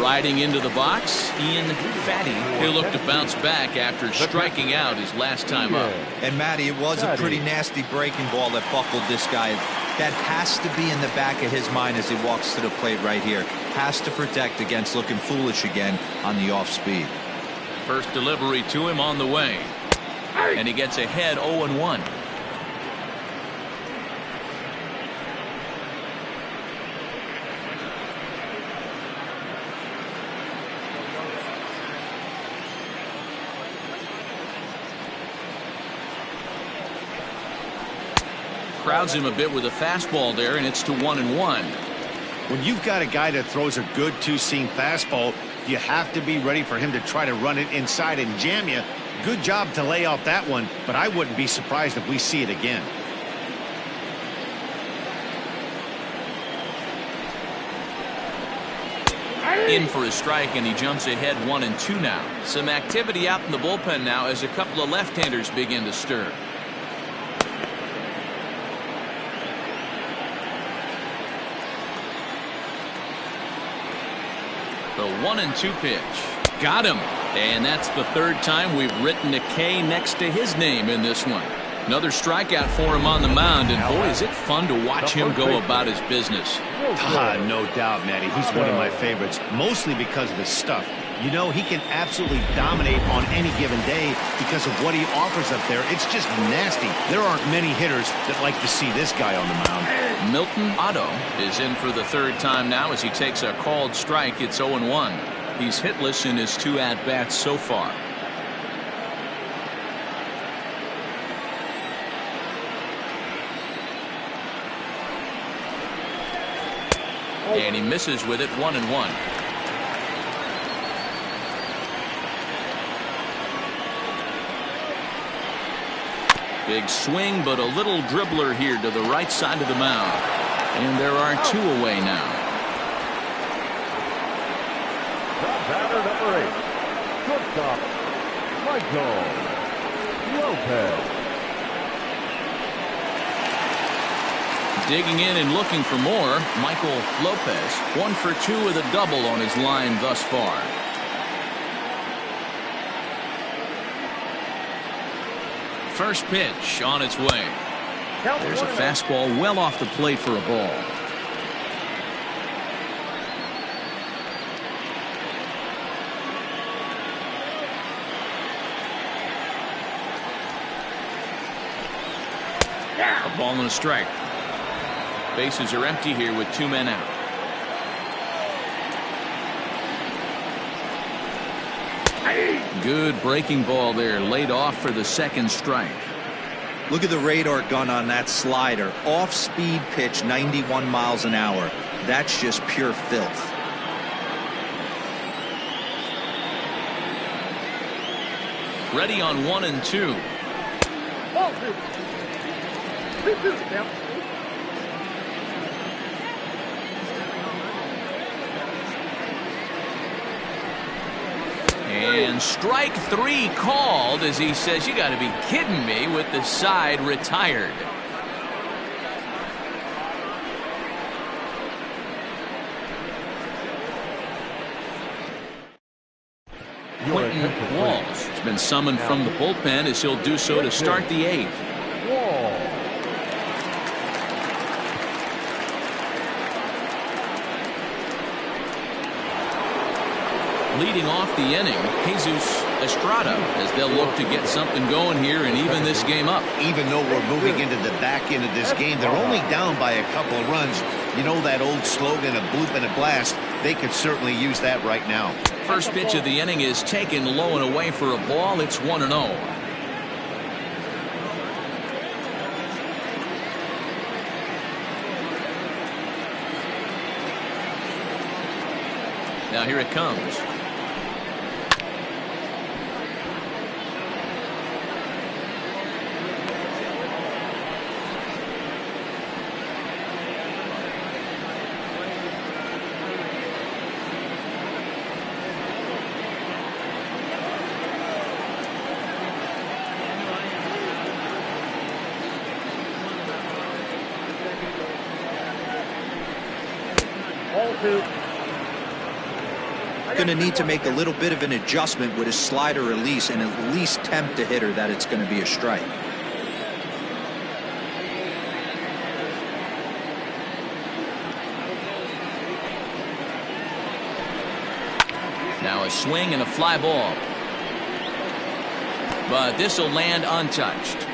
Riding into the box, Ian Fatty. He'll look to bounce back after striking out his last time up. And Matty, it was a pretty nasty breaking ball that buckled this guy. That has to be in the back of his mind as he walks to the plate right here. Has to protect against looking foolish again on the off speed. First delivery to him on the way. And he gets ahead 0-1. Crowds him a bit with a fastball there, and it's to 1-1. When you've got a guy that throws a good two-seam fastball, you have to be ready for him to try to run it inside and jam you. Good job to lay off that one, but I wouldn't be surprised if we see it again. In for a strike, and he jumps ahead 1-2 now. Some activity out in the bullpen now as a couple of left-handers begin to stir. The 1-2 pitch. Got him. And that's the third time we've written a K next to his name in this one. Another strikeout for him on the mound, and boy, is it fun to watch him go about his business. No doubt, Matty. He's one of my favorites, mostly because of his stuff. You know, he can absolutely dominate on any given day because of what he offers up there. It's just nasty. There aren't many hitters that like to see this guy on the mound. Milton Otto is in for the third time now as he takes a called strike. It's 0-1. He's hitless in his 2 at-bats so far. And he misses with it 1-1. Big swing, but a little dribbler here to the right side of the mound. And there are 2 away now. Batter number 8, shortstop, Michael Lopez. Digging in and looking for more, Michael Lopez. 1 for 2 with a double on his line thus far. First pitch on its way. There's a fastball well off the plate for a ball. A ball and a strike. Bases are empty here with 2 men out. Good breaking ball there, laid off for the second strike. Look at the radar gun on that slider. Off-speed pitch, 91 miles an hour. That's just pure filth. Ready on 1-2. And strike 3 called as he says, "You got to be kidding me," with the side retired. Quentin Walls has been summoned from the bullpen as he'll do so to start the 8th. Leading off the inning, Jesus Estrada, as they'll look to get something going here and even this game up. Even though we're moving into the back end of this game, they're only down by a couple of runs. You know that old slogan, a bloop and a blast? They could certainly use that right now. First pitch of the inning is taken low and away for a ball. It's 1-0. Now here it comes. Going to need to make a little bit of an adjustment with his slider release and at least tempt the hitter that it's going to be a strike. Now a swing and a fly ball. But this will land untouched.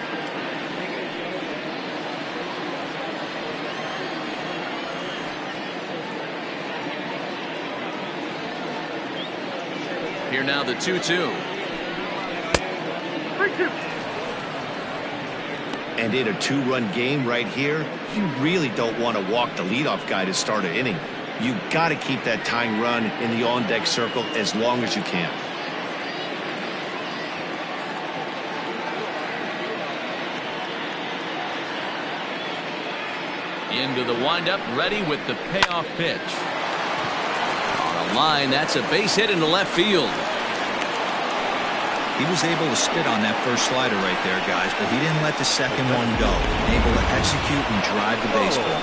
Here now the 2-2. And in a 2-run game right here, you really don't want to walk the leadoff guy to start an inning. You got to keep that tying run in the on-deck circle as long as you can. Into the windup, ready with the payoff pitch. On a line, that's a base hit into left field. He was able to spit on that first slider right there, guys, but he didn't let the second one go. Able to execute and drive the baseball.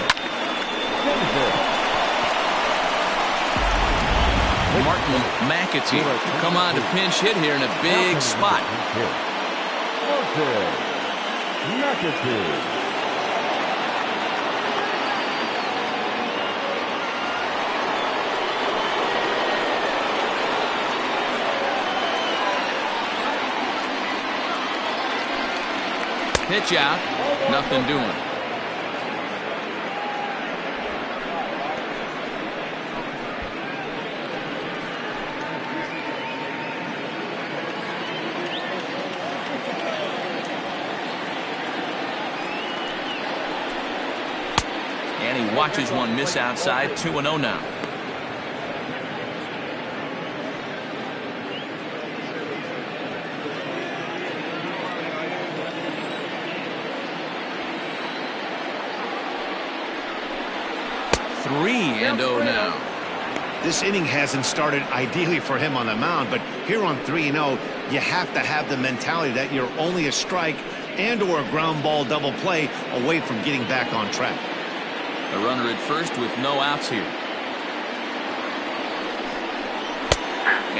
Martin McAtee come on to pinch hit here in a big spot. McAtee. Pitch out, nothing doing. And he watches one miss outside. 2-0 now. And 0 now. This inning hasn't started ideally for him on the mound, but here on 3-0, you have to have the mentality that you're only a strike and or a ground ball double play away from getting back on track. A runner at first with no outs here.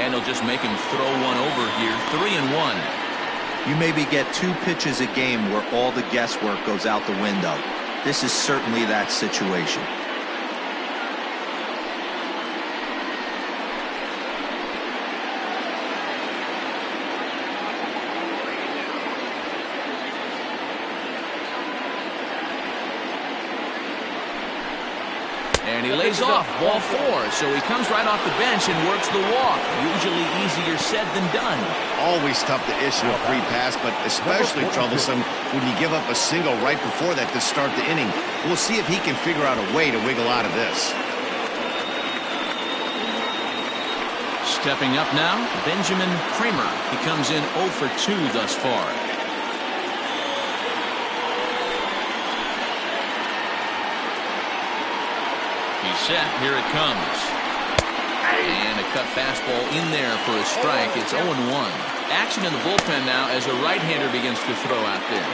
And he'll just make him throw one over here. 3-1. You maybe get 2 pitches a game where all the guesswork goes out the window. This is certainly that situation. And he lays off, ball 4, so he comes right off the bench and works the walk. Usually easier said than done. Always tough to issue a free pass, but especially troublesome when you give up a single right before that to start the inning. We'll see if he can figure out a way to wiggle out of this. Stepping up now, Benjamin Kramer. He comes in 0 for 2 thus far. Set. Here it comes. And a cut fastball in there for a strike. It's 0-1. Action in the bullpen now as a right-hander begins to throw out there.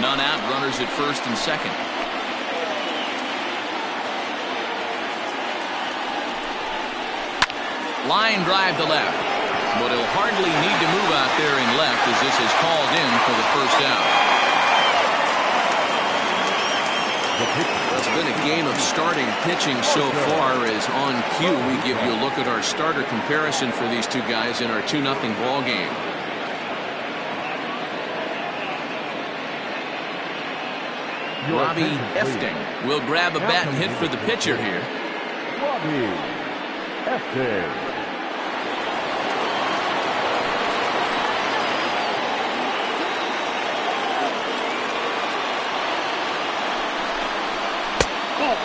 None out. Runners at first and second. Line drive to left. But he'll hardly need to move out there in left as this is called in for the first out. It's been a game of starting pitching so far, as on cue we give you a look at our starter comparison for these two guys in our 2-0 ball game. Robbie Efting will grab a bat and hit for the pitcher here. Robbie Efting.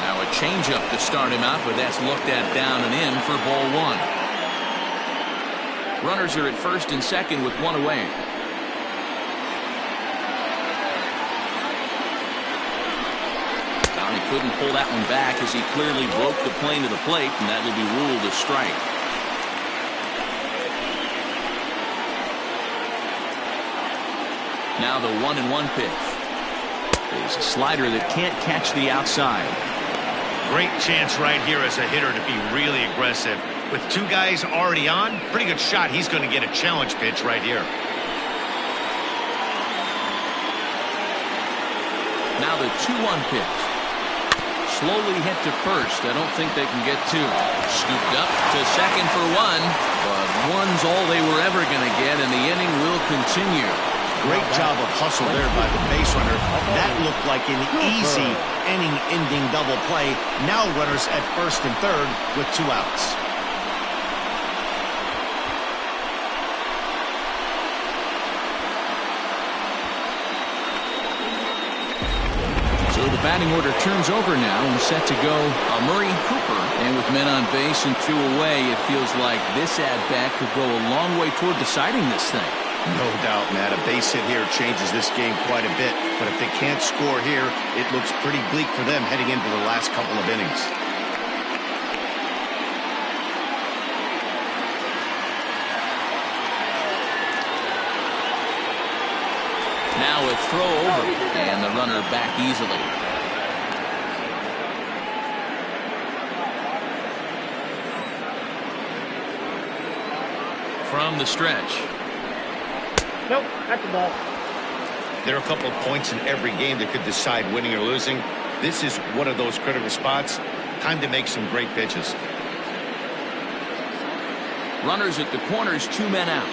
Now a changeup to start him out, but that's looked at down and in for ball one. Runners are at first and second with one away. Now he couldn't pull that one back as he clearly broke the plane of the plate, and that will be ruled a strike. Now the 1-1 pitch. There's a slider that can't catch the outside. Great chance right here as a hitter to be really aggressive. With two guys already on, pretty good shot. He's going to get a challenge pitch right here. Now the 2-1 pitch. Slowly hit to first. I don't think they can get two. Scooped up to second for one. But one's all they were ever going to get, and the inning will continue. Great job of hustle there by the base runner. That looked like an easy inning-ending double play. Now runners at first and third with 2 outs. So the batting order turns over now and set to go Murray Cooper. And with men on base and 2 away, it feels like this at-bat could go a long way toward deciding this thing. No doubt, Matt. A base hit here changes this game quite a bit. But if they can't score here, it looks pretty bleak for them heading into the last couple of innings. Now a throw over, and the runner back easily. From the stretch. Nope, that's the ball. There are a couple of points in every game that could decide winning or losing. This is one of those critical spots. Time to make some great pitches. Runners at the corners, 2 men out.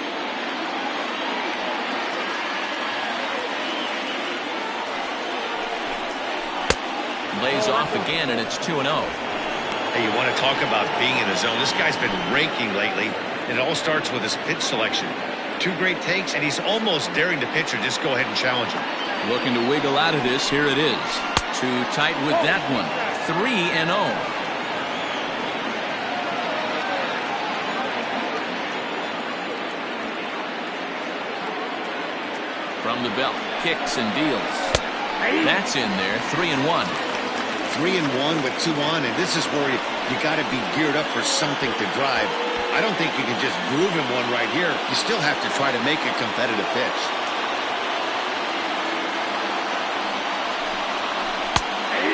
Lays off again, and it's 2-0. Hey, you want to talk about being in the zone? This guy's been raking lately, and it all starts with his pitch selection. 2 great takes, and he's almost daring the pitcher just go ahead and challenge him. Looking to wiggle out of this. Here it is. Too tight with that one. 3-0. From the belt, kicks and deals. That's in there. 3-1. 3-1 with 2 on, and this is where you got to be geared up for something to drive. I don't think you can just groove him one right here. You still have to try to make a competitive pitch.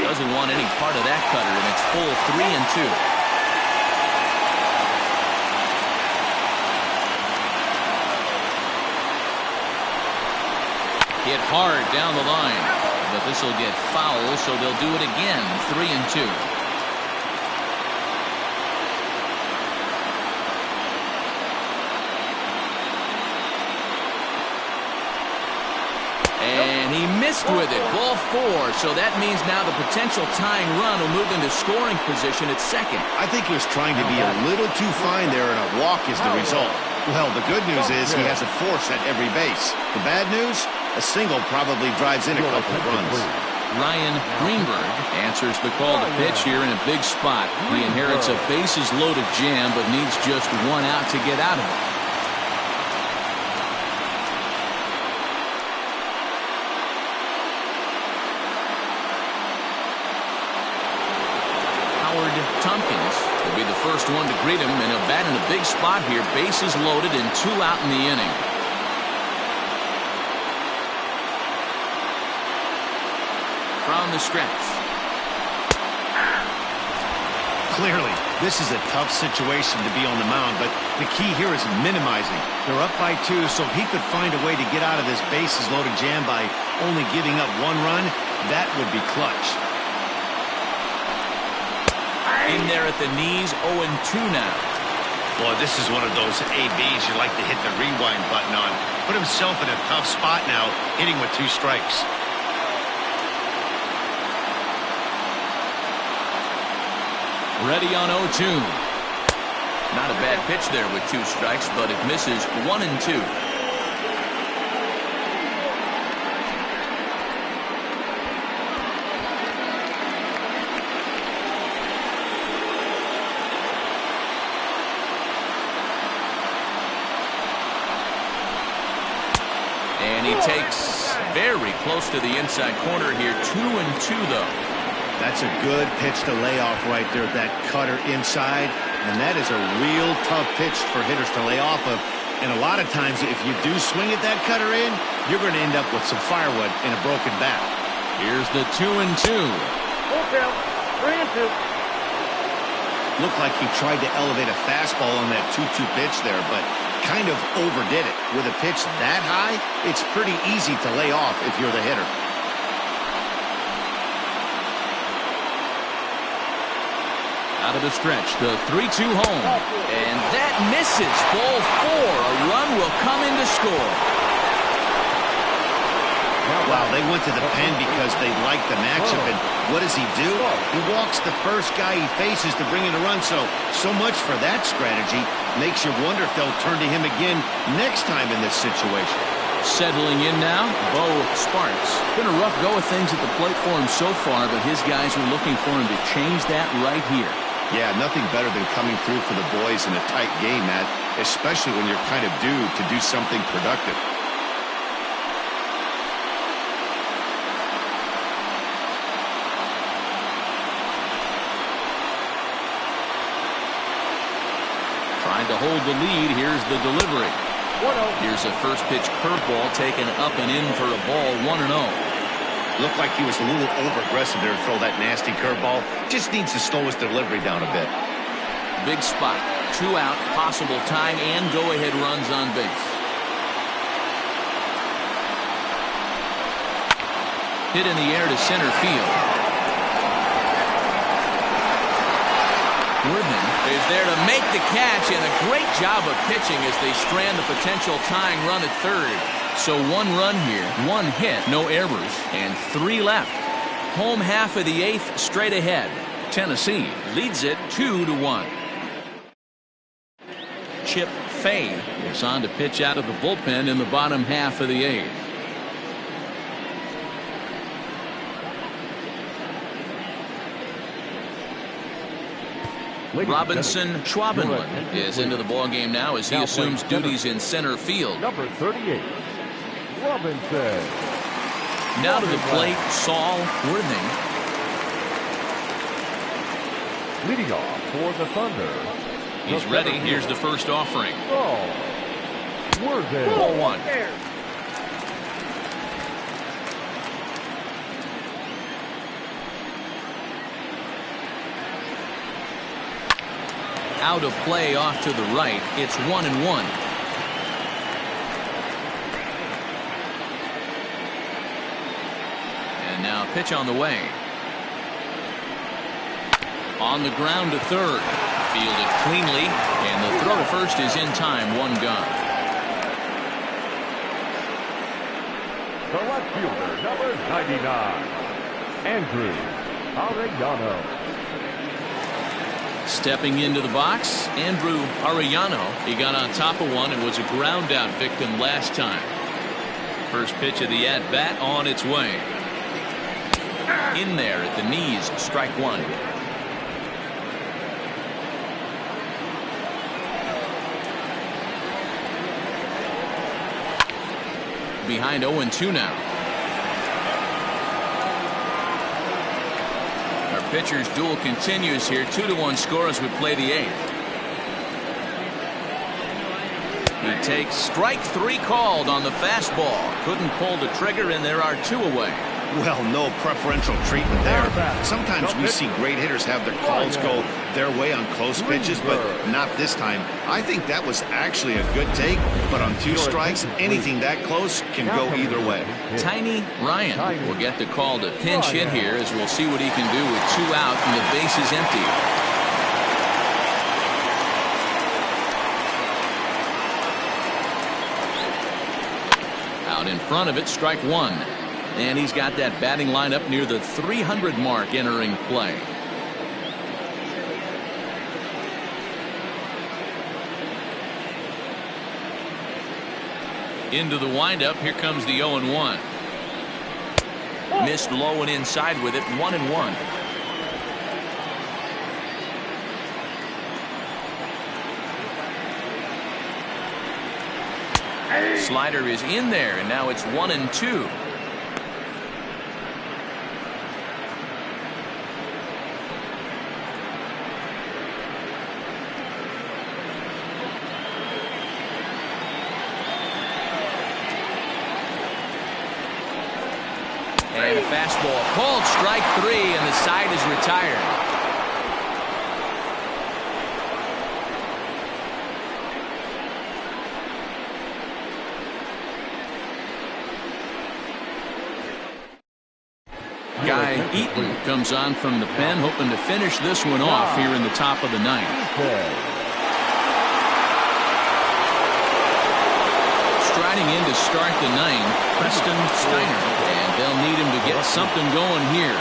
Doesn't want any part of that cutter, and it's full 3-2. Hit hard down the line, but this will get foul, so they'll do it again. 3-2. And he missed with it. Ball 4. So that means now the potential tying run will move into scoring position at second. I think he was trying to be a little too fine there, and a walk is the result. Well, the good news is he has a force at every base. The bad news? A single probably drives in a couple of runs. Ryan Greenberg answers the call to pitch here in a big spot. He inherits a bases-loaded jam, but needs just 1 out to get out of it. Tompkins will be the first one to greet him, and he'll bat in a big spot here. Bases loaded and 2 out in the inning. From the stretch. Clearly, This is a tough situation to be on the mound, but the key here is minimizing. They're up by 2, so if he could find a way to get out of this bases-loaded jam by only giving up 1 run, that would be clutch. In there at the knees, 0-2 now. Boy, this is one of those ABs you like to hit the rewind button on. Put himself in a tough spot now, hitting with 2 strikes. Ready on 0-2. Not a bad pitch there with 2 strikes, but it misses 1-2. And he takes very close to the inside corner here. 2-2 though. That's a good pitch to lay off right there, that cutter inside. And that is a real tough pitch for hitters to lay off of. And a lot of times, if you do swing at that cutter in, you're going to end up with some firewood and a broken bat. Here's the 2-2. Okay, 3-2. Looked like he tried to elevate a fastball on that 2-2 pitch there, but kind of overdid it. With a pitch that high, it's pretty easy to lay off if you're the hitter. Out of the stretch, the 3-2 home. And that misses. Ball 4. A run will come in to score. Wow, they went to the pen because they liked the matchup. And what does he do? He walks the first guy he faces to bring in a run. So much for that strategy. Makes you wonder if they'll turn to him again next time in this situation. Settling in now, Bo Sparks. It's been a rough go of things at the plate for him so far, but his guys are looking for him to change that right here. Yeah, nothing better than coming through for the boys in a tight game, Matt, especially when you're kind of due to do something productive. Trying to hold the lead. Here's the delivery. Here's a first pitch curveball taken up and in for a ball. 1-0. Looked like he was a little over-aggressive there to throw that nasty curveball. Just needs to slow his delivery down a bit. Big spot. 2 out, possible time, and go-ahead runs on base. Hit in the air to center field. Woodman is there to make the catch, and a great job of pitching as they strand the potential tying run at third. So 1 run here, 1 hit, no errors, and 3 left. Home half of the 8th straight ahead. Tennessee leads it 2-1. Chip Fay is on to pitch out of the bullpen in the bottom half of the 8th. Robinson Schwabenland is into the ballgame now as he assumes duties in center field. Number 38, Robinson. Now to the plate, Saul Worthing. Leading off for the Thunder. He's ready. Here's the first offering. Saul Worthing. Ball 1. Out of play off to the right. It's 1-1. And now pitch on the way. On the ground to third. Fielded cleanly, and the throw to first is in time. 1 gone. The left fielder, number 99, Andrew Arellano. Stepping into the box, Andrew Arellano. He got on top of one and was a ground out victim last time. First pitch of the at-bat on its way. In there at the knees, strike 1. Behind 0-2 now. Our pitcher's duel continues here. 2-1 score as we play the 8th. He takes strike 3 called on the fastball. Couldn't pull the trigger, and there are 2 away. Well, no preferential treatment there. Sometimes we see great hitters have their calls go their way on close pitches, but not this time. I think that was actually a good take, but on 2 strikes, anything that close can go either way. Tiny Ryan will get the call to pinch hit here, as we'll see what he can do with 2 out and the base is empty. Out in front of it, strike 1. And he's got that batting lineup near the 300 mark entering play. Into the windup. Here comes the 0-1. Missed low and inside with it. 1-1. Slider is in there, and now it's 1-2. And a fastball called strike 3, and the side is retired. Guy Eaton comes on from the pen, hoping to finish this one off here in the top of the 9th. Striding in to start the 9th, Preston Steiner, and they'll need him to get something going here.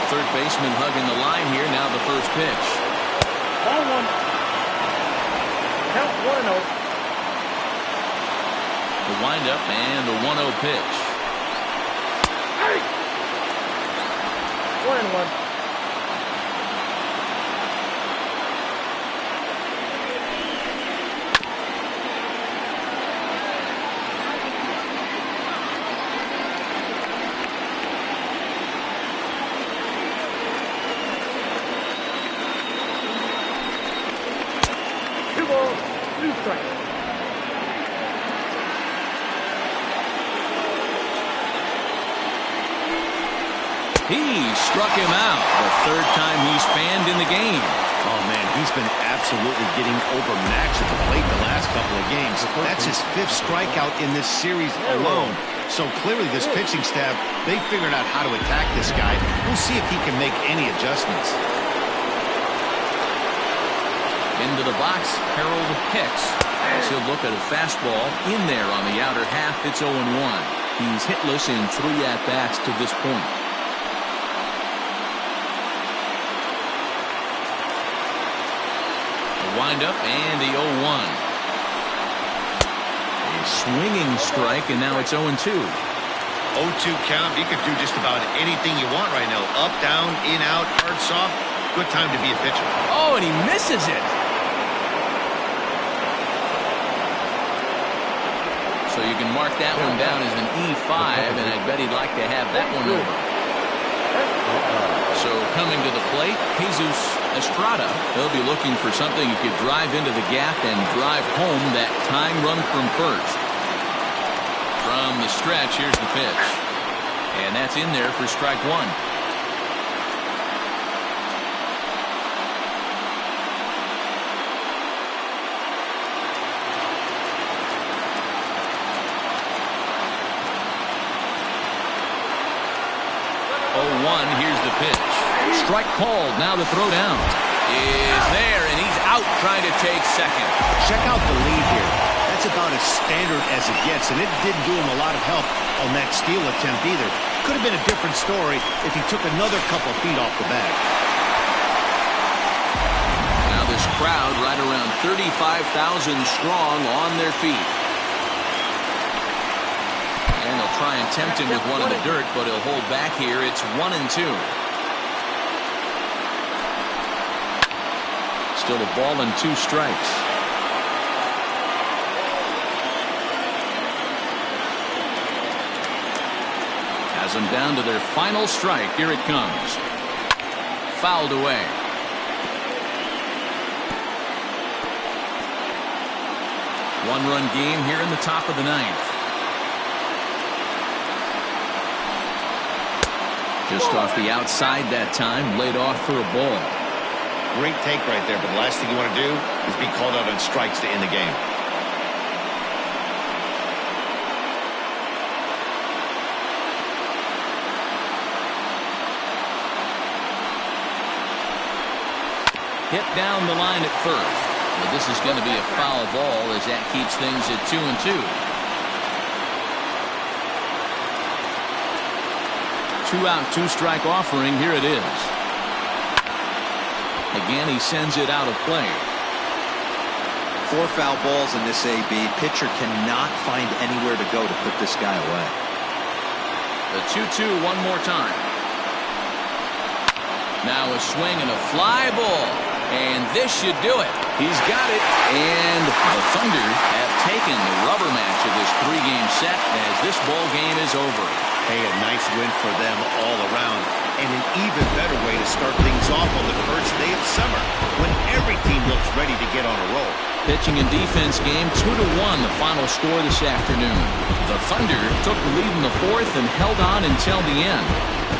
Third baseman hugging the line here. Now the first pitch. Ball 1. Count 1-0. The windup and the 1-0 pitch. 1-1. He struck him out. The third time he's fanned in the game. Oh, man, he's been absolutely getting overmatched at the plate the last couple of games. That's his 5th strikeout in this series alone. So clearly this pitching staff, they figured out how to attack this guy. We'll see if he can make any adjustments. Into the box, Harold Hicks. As he'll look at a fastball in there on the outer half. It's 0-1. He's hitless in 3 at-bats to this point. Windup and the 0-1. A swinging strike, and now it's 0-2. 0-2 count. You could do just about anything you want right now. Up, down, in, out, hard, soft. Good time to be a pitcher. Oh, and he misses it. So you can mark that one down as an E5, and I bet he'd like to have that one over. So coming to the plate, Jesus Estrada. They'll be looking for something he could drive into the gap and drive home that tying run from first. From the stretch, here's the pitch. And that's in there for strike 1. Here's the pitch. Strike called. Now the throw down is there, and he's out trying to take second. Check out the lead here. That's about as standard as it gets, and it didn't do him a lot of help on that steal attempt either. Could have been a different story if he took another couple feet off the bag. Now this crowd right around 35,000 strong on their feet. And they'll try and tempt him with one in the dirt, but he'll hold back here. It's 1-2. Still a ball and 2 strikes. Has them down to their final strike. Here it comes. Fouled away. One-run game here in the top of the 9th. Just off the outside that time, laid off for a ball. Great take right there, but the last thing you want to do is be called out on strikes to end the game. Hit down the line at first. But this is going to be a foul ball as that keeps things at 2-2. 2-out, 2-strike offering. Here it is. Again, he sends it out of play. 4 foul balls in this AB. Pitcher cannot find anywhere to go to put this guy away. The 2-2 one more time. Now a swing and a fly ball. And this should do it. He's got it. And the Thunder have taken the rubber match of this 3-game set as this ball game is over. Hey, a nice win for them all around. And an even better way to start things off on the first day of summer when every team looks ready to get on a roll. Pitching and defense game 2-1 the final score this afternoon. The Thunder took the lead in the 4th and held on until the end.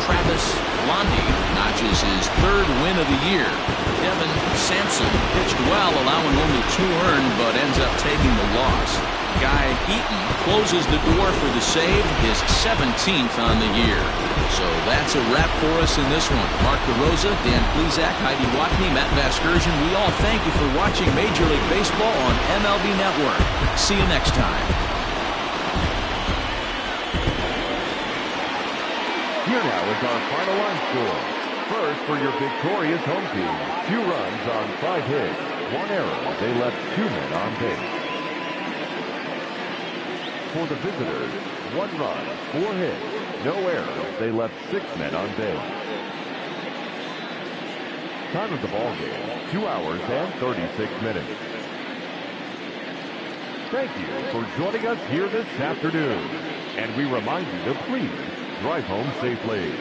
Travis Blondie notches his 3rd win of the year. Devin Sampson pitched well, allowing only 2 earned, but ends up taking the loss. Guy Eaton closes the door for the save, his 17th on the year. So that's a wrap for us in this one. Mark DeRosa, Dan Plesac, Heidi Watney, Matt Vasgersian, we all thank you for watching Major League Baseball on MLB Network. See you next time. Here now is our final line score. First for your victorious home team. 2 runs on 5 hits. 1 error. They left 2 men on base. For the visitors, 1 run, 4 hits, no errors. They left 6 men on base. Time of the ball game, 2 hours and 36 minutes. Thank you for joining us here this afternoon. And we remind you to please drive home safely.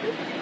Thank you.